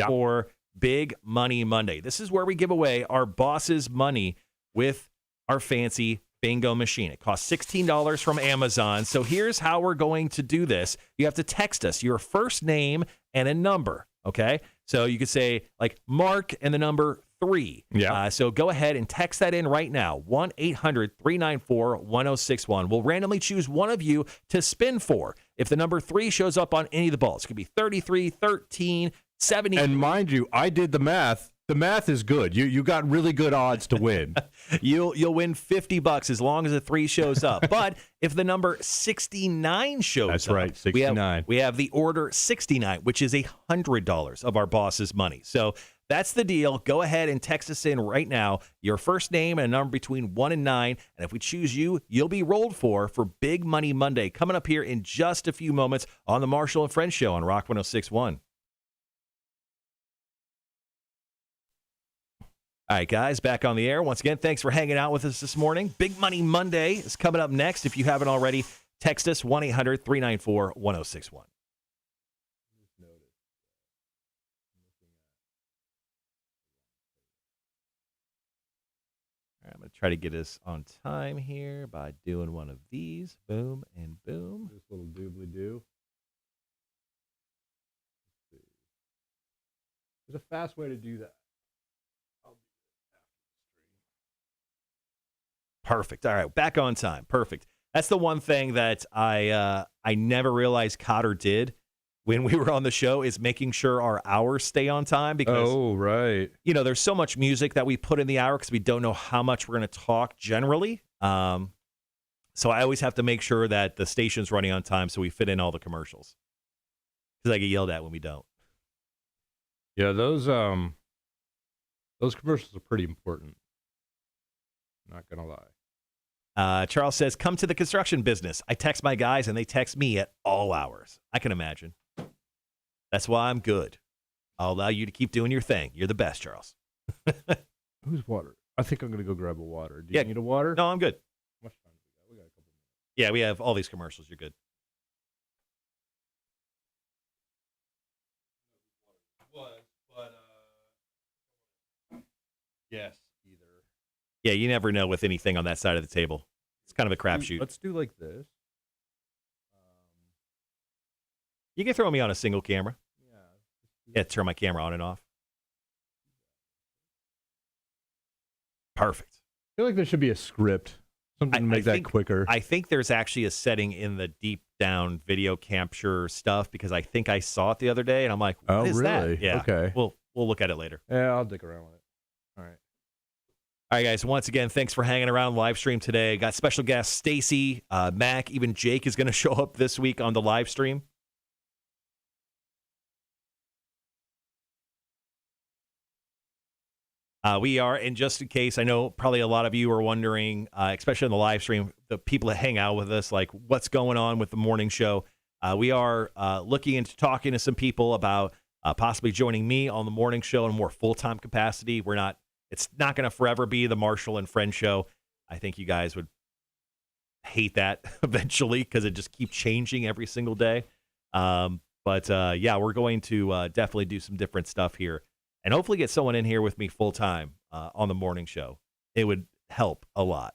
for Big Money Monday. This is where we give away our boss's money with our fancy bingo machine. It costs $16 from Amazon. So here's how we're going to do this. You have to text us your first name and a number, okay? So you could say like Mark and the number 3. Yeah. So go ahead and text that in right now, 1-800-394-1061. We'll randomly choose one of you to spin for. If the number 3 shows up on any of the balls, it could be 33, 13, 70. And mind you, I did the math. The math is good. You got really good odds to win. You'll win $50 as long as a 3 shows up. But if the number 69 shows up, that's right, 69. We have the order 69, which is $100 of our boss's money. So That's the deal. Go ahead and text us in right now, your first name and a number between 1 and 9. And if we choose you, you'll be rolled for Big Money Monday, coming up here in just a few moments on the Marshall and Friends Show on Rock 106.1. All right, guys, back on the air. Once again, thanks for hanging out with us this morning. Big Money Monday is coming up next. If you haven't already, text us 1-800-394-1061. I'm going to try to get us on time here by doing one of these. Boom and boom. This little doobly-doo. There's a fast way to do that. Perfect. All right, back on time. Perfect. That's the one thing that I never realized Cotter did when we were on the show is making sure our hours stay on time because, right. There's so much music that we put in the hour because we don't know how much we're going to talk generally. So I always have to make sure that the station's running on time so we fit in all the commercials because I get yelled at when we don't. Yeah, those commercials are pretty important. Not going to lie. Charles says, come to the construction business. I text my guys, and they text me at all hours. I can imagine. That's why I'm good. I'll allow you to keep doing your thing. You're the best, Charles. Who's water? I think I'm going to go grab a water. Do you need a water? No, I'm good. How much time do we got? We got a couple minutes. Yeah, we have all these commercials. You're good. Yes. Yeah, you never know with anything on that side of the table. It's kind of a crapshoot. Let's do like this. You can throw me on a single camera. Yeah, turn my camera on and off. Perfect. I feel like there should be a script. Something to make that quicker. I think there's actually a setting in the deep down video capture stuff because I think I saw it the other day and I'm like, what is that? Yeah. Okay. We'll look at it later. Yeah, I'll dig around with it. All right. All right, guys. Once again, thanks for hanging around live stream today. Got special guest Stacy, Mac, even Jake is going to show up this week on the live stream. We are, and just in case, I know probably a lot of you are wondering, especially on the live stream, the people that hang out with us, like what's going on with the morning show. We are looking into talking to some people about possibly joining me on the morning show in a more full-time capacity. It's not going to forever be the Marshall and Friends show. I think you guys would hate that eventually because it just keeps changing every single day. But we're going to definitely do some different stuff here and hopefully get someone in here with me full time on the morning show. It would help a lot.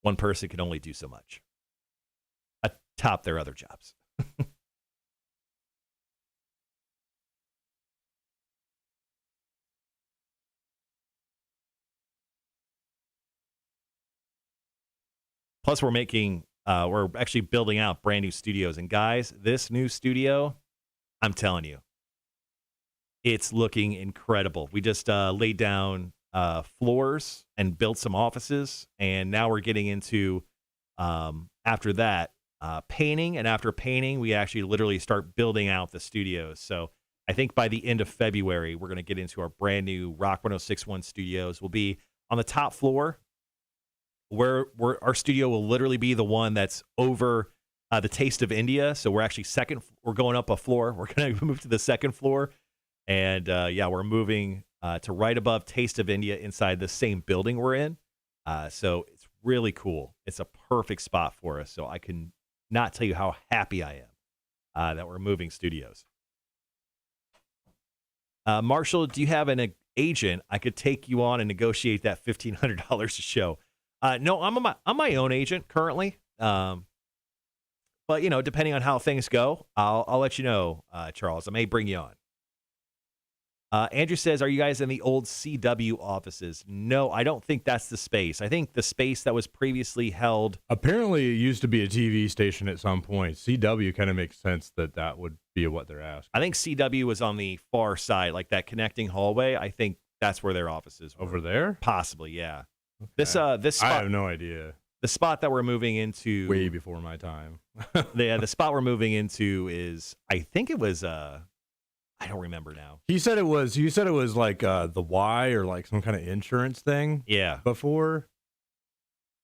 One person can only do so much atop their other jobs. Plus, we're actually building out brand new studios. And guys, this new studio, I'm telling you, it's looking incredible. We just laid down floors and built some offices. And now we're getting into, after that, painting. And after painting, we actually literally start building out the studios. So I think by the end of February, we're going to get into our brand new Rock 106.1 studios. We'll be on the top floor. Where our studio will literally be the one that's over the Taste of India. So we're actually we're going up a floor. We're going to move to the second floor. And we're moving to right above Taste of India inside the same building we're in. So it's really cool. It's a perfect spot for us. So I can not tell you how happy I am that we're moving studios. Marshall, do you have an agent? I could take you on and negotiate that $1,500 a show. No, I'm my own agent currently. But depending on how things go, I'll let you know, Charles. I may bring you on. Andrew says, are you guys in the old CW offices? No, I don't think that's the space. I think the space that was previously held. Apparently, it used to be a TV station at some point. CW kind of makes sense that would be what they're asking. I think CW was on the far side, like that connecting hallway. I think that's where their offices were. Over there? Possibly, yeah. Okay. This spot, I have no idea. The spot that we're moving into, way before my time. the spot we're moving into is, I think it was I don't remember now. You said it was like the Y or like some kind of insurance thing Yeah. before,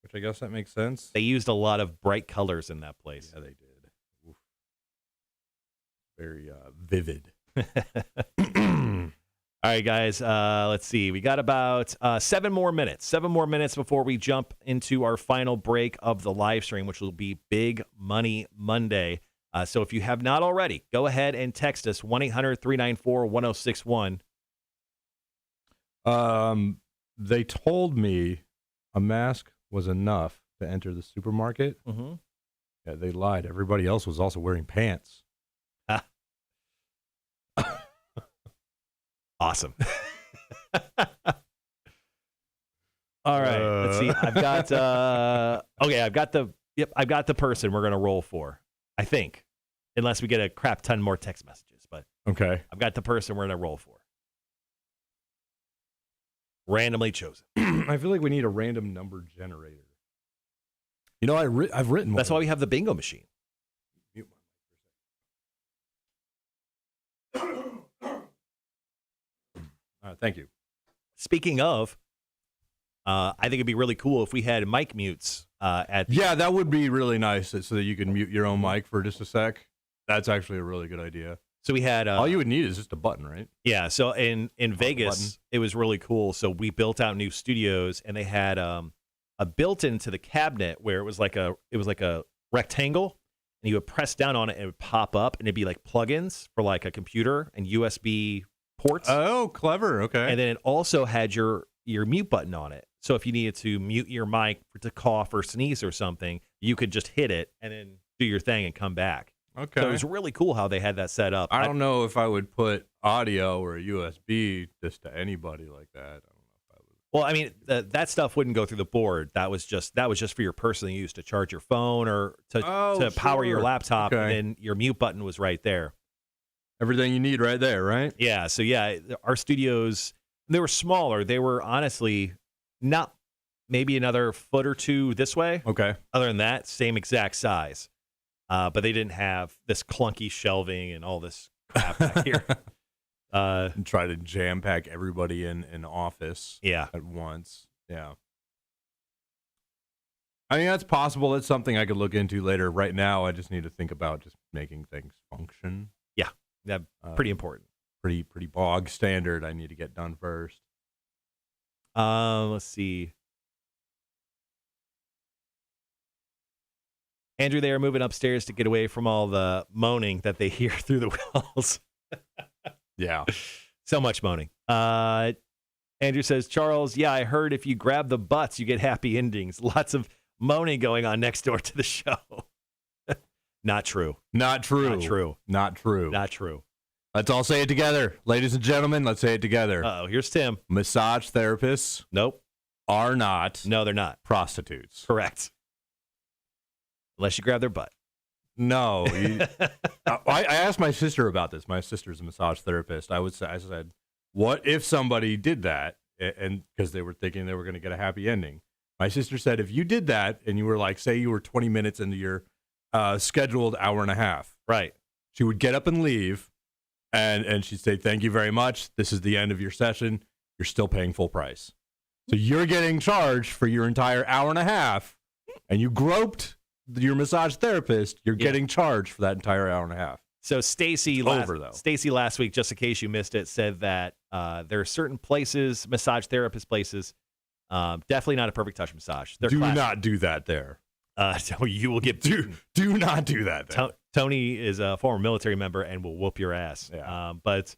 which I guess that makes sense. They used a lot of bright colors in that place. Yeah, they did. Oof. Very vivid. All right, guys, let's see. We got about 7 more minutes. 7 more minutes before we jump into our final break of the live stream, which will be Big Money Monday. So if you have not already, go ahead and text us 1-800-394-1061. They told me a mask was enough to enter the supermarket. Mm-hmm. Yeah, they lied. Everybody else was also wearing pants. Awesome. All right, let's see. I've got I've got the person we're gonna roll for. I think, unless we get a crap ton more text messages, but Okay. I've got the person we're gonna roll for. Randomly chosen. I feel like we need a random number generator. You know, I've written one. That's why we have the bingo machine. Thank you. Speaking of, I think it'd be really cool if we had mic mutes at. Yeah, that would be really nice so that you can mute your own mic for just a sec. That's actually a really good idea. So we had all you would need is just a button, right? Yeah. So in Vegas, it was really cool. So we built out new studios, and they had a built-in to the cabinet where it was like a rectangle, and you would press down on it, and it would pop up, and it'd be like plugins for like a computer and USB ports. Oh, clever. Okay. And then it also had your mute button on it. So if you needed to mute your mic to cough or sneeze or something, you could just hit it and then do your thing and come back. Okay. So it was really cool how they had that set up. I don't know if I would put audio or a USB just to anybody like that. I don't know if I would. Well, I mean, that stuff wouldn't go through the board. That was just for your personal use to charge your phone or to power your laptop. Okay. And then your mute button was right there. Everything you need right there, right? Yeah. So yeah, our studios, they were smaller. They were honestly not maybe another foot or two this way. Okay. Other than that, same exact size. But they didn't have this clunky shelving and all this crap back here. And try to jam pack everybody in an office at once. Yeah. I mean, that's possible. That's something I could look into later. Right now, I just need to think about just making things function. Yeah, pretty important. Pretty bog standard. I need to get done first. Let's see. Andrew, they are moving upstairs to get away from all the moaning that they hear through the walls. Yeah. So much moaning. Andrew says, Charles, yeah, I heard if you grab the butts, you get happy endings. Lots of moaning going on next door to the show. Not true. Not true. Not true. Not true. Not true. Let's all say it together. Ladies and gentlemen, let's say it together. Uh-oh, here's Tim. Massage therapists Nope. are not No, they're not. prostitutes. Correct. Unless you grab their butt. No. I asked my sister about this. My sister's a massage therapist. I said, what if somebody did that? And because they were thinking they were going to get a happy ending. My sister said, if you did that and you were like, say you were 20 minutes into your scheduled hour and a half. Right. She would get up and leave, and she'd say, thank you very much. This is the end of your session. You're still paying full price. So you're getting charged for your entire hour and a half, and you groped your massage therapist. You're getting charged for that entire hour and a half. So Stacy last week, just in case you missed it, said that there are certain places, massage therapist places, definitely not a perfect touch massage. Do not do that there. So you will get do not do that there. Tony is a former military member and will whoop your ass. Yeah. But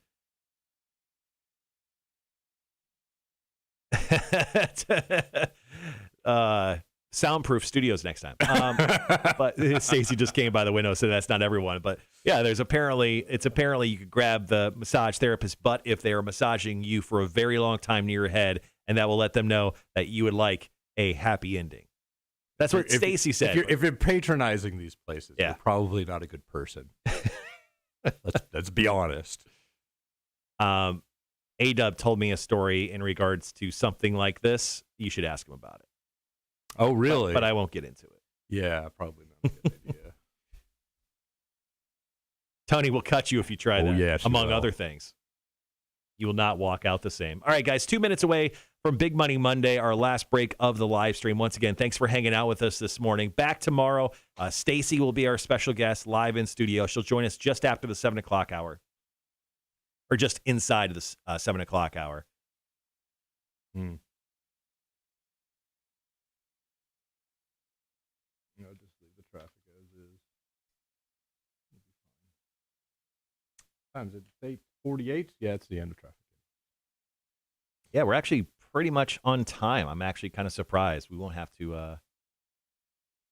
soundproof studios next time. But Stacy just came by the window, so that's not everyone. But yeah, it's apparently you could grab the massage therapist's butt if they are massaging you for a very long time near your head, and that will let them know that you would like a happy ending. That's what Stacy said. If you're patronizing these places, Yeah. you're probably not a good person. Let's be honest. A-Dub told me a story in regards to something like this. You should ask him about it. Oh, really? But I won't get into it. Yeah, probably not a good idea. Tony will cut you if you try that, yeah, she among will. other things. You will not walk out the same. All right, guys, 2 minutes away from Big Money Monday, our last break of the live stream. Once again, thanks for hanging out with us this morning. Back tomorrow, Stacy will be our special guest live in studio. She'll join us just after the 7 o'clock hour, or just inside of the 7 o'clock hour. No, just leave the traffic as is. Times it say 48. Yeah, it's the end of traffic. Yeah, we're actually pretty much on time. I'm actually kind of surprised. We won't have to.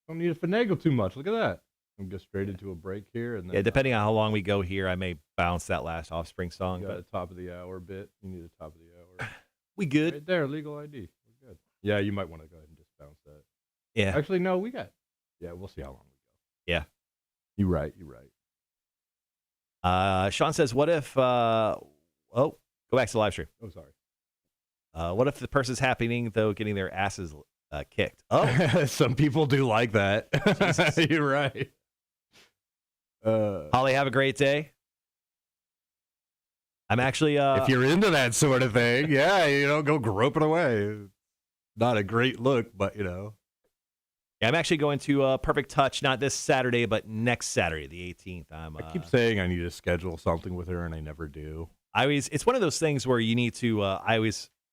Don't need to finagle too much. Look at that. We'll go straight into a break here, and then Depending on how long we go here, I may bounce that last Offspring song. got But a top of the hour bit. You need a top of the hour. we good. Right there, legal ID. We're good. Yeah, you might want to go ahead and just bounce that. Yeah. Actually, no, we got. Yeah, we'll see how long we go. Yeah. You're right. Sean says, what if, go back to the live stream. Oh, sorry. What if the person's happening, though, getting their asses kicked? Oh, Some people do like that. You're right. Holly, have a great day. I'm actually, if you're into that sort of thing, yeah, go groping away. Not a great look, but I'm actually going to Perfect Touch, not this Saturday, but next Saturday, the 18th. I keep saying I need to schedule something with her, and I never do. It's one of those things where you need to,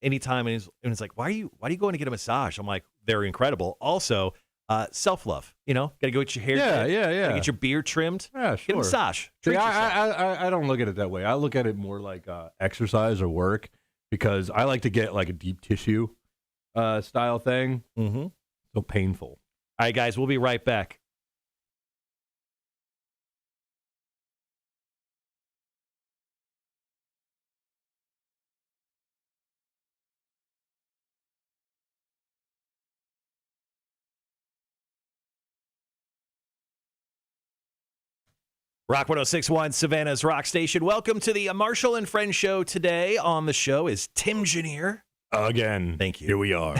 anytime, and it's like, why are you going to get a massage? I'm like, they're incredible. Also, self-love, got to go get your hair Yeah. gotta get your beard trimmed, Yeah, get a sure. massage. See, Treat yourself. I don't look at it that way. I look at it more like exercise or work, because I like to get like a deep tissue style thing. Mm-hmm. So painful. All right, guys, we'll be right back. Rock 106.1, Savannah's Rock Station. Welcome to the Marshall and Friends show. Today on the show is Timengineer. Again. Thank you. Here we are.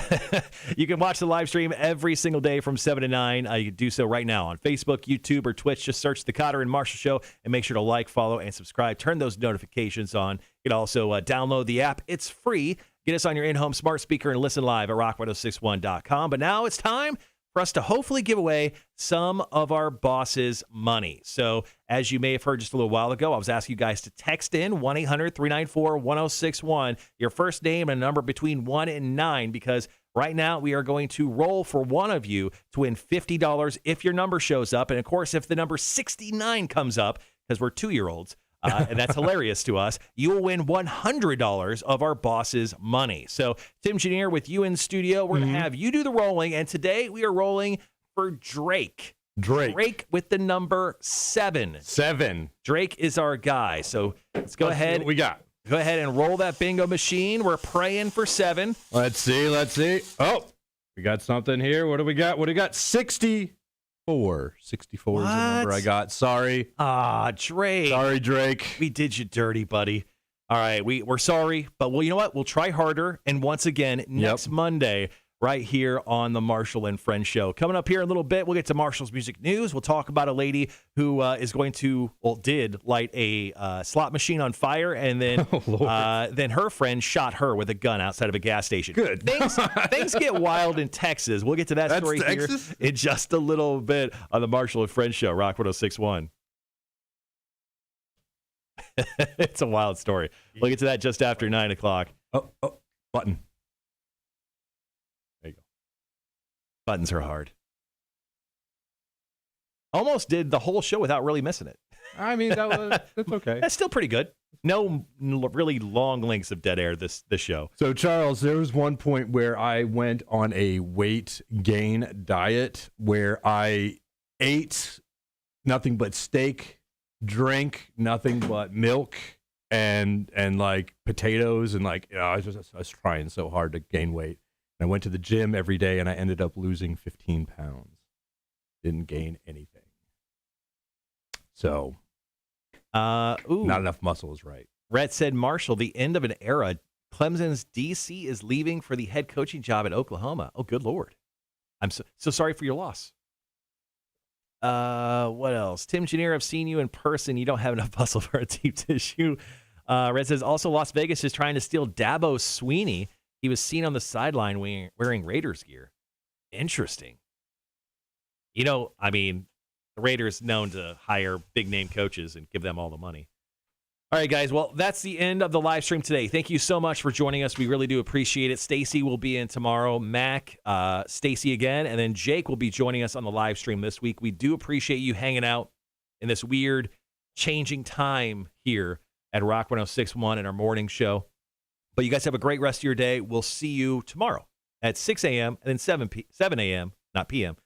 You can watch the live stream every single day from 7 to 9. You can do so right now on Facebook, YouTube, or Twitch. Just search The Cotter and Marshall Show and make sure to like, follow, and subscribe. Turn those notifications on. You can also download the app. It's free. Get us on your in-home smart speaker and listen live at rock1061.com. But now it's time for us to hopefully give away some of our boss's money. So as you may have heard just a little while ago, I was asking you guys to text in 1-800-394-1061, your first name and a number between 1 and 9, because right now we are going to roll for one of you to win $50 if your number shows up. And of course, if the number 69 comes up, because we're 2-year-olds, and that's hilarious to us, you will win $100 of our boss's money. So, Timengineer, with you in studio, we're going to have you do the rolling, and today we are rolling for Drake. Drake with the number 7. 7. Drake is our guy. So, let's go ahead. What we got? Go ahead and roll that bingo machine. We're praying for 7. Let's see. Oh, we got something here. What do we got? 64. 64 is the number I got. Sorry. Drake. Sorry, Drake. We did you dirty, buddy. All right, we're sorry, but you know what? We'll try harder. And once again, next Monday, right here on the Marshall and Friends show. Coming up here in a little bit, we'll get to Marshall's music news. We'll talk about a lady who did light a slot machine on fire, and then then her friend shot her with a gun outside of a gas station. Good. Things get wild in Texas. We'll get to that story Texas? here in just a little bit on the Marshall and Friends show, Rock 106.1. It's a wild story. We'll get to that just after 9 o'clock. Oh, button. There you go. Buttons are hard. Almost did the whole show without really missing it. I mean, that's okay. That's still pretty good. No really long lengths of dead air this show. So, Charles, there was one point where I went on a weight gain diet where I ate nothing but steak, drank nothing but milk, and like potatoes, and like I was trying so hard to gain weight. And I went to the gym every day, and I ended up losing 15 pounds. Didn't gain anything. So, not enough muscle is right. Rhett said, Marshall, the end of an era. Clemson's DC is leaving for the head coaching job at Oklahoma. Oh, good Lord. I'm so sorry for your loss. What else? Timengineer, I've seen you in person. You don't have enough muscle for a deep tissue. Red says, also Las Vegas is trying to steal Dabo Sweeney. He was seen on the sideline wearing Raiders gear. Interesting. I mean, the Raiders known to hire big-name coaches and give them all the money. All right, guys. Well, that's the end of the live stream today. Thank you so much for joining us. We really do appreciate it. Stacy will be in tomorrow. Mac, Stacy again, and then Jake will be joining us on the live stream this week. We do appreciate you hanging out in this weird changing time here at Rock 106.1 in our morning show. But you guys have a great rest of your day. We'll see you tomorrow at 6 a.m. and then 7 a.m., not p.m.,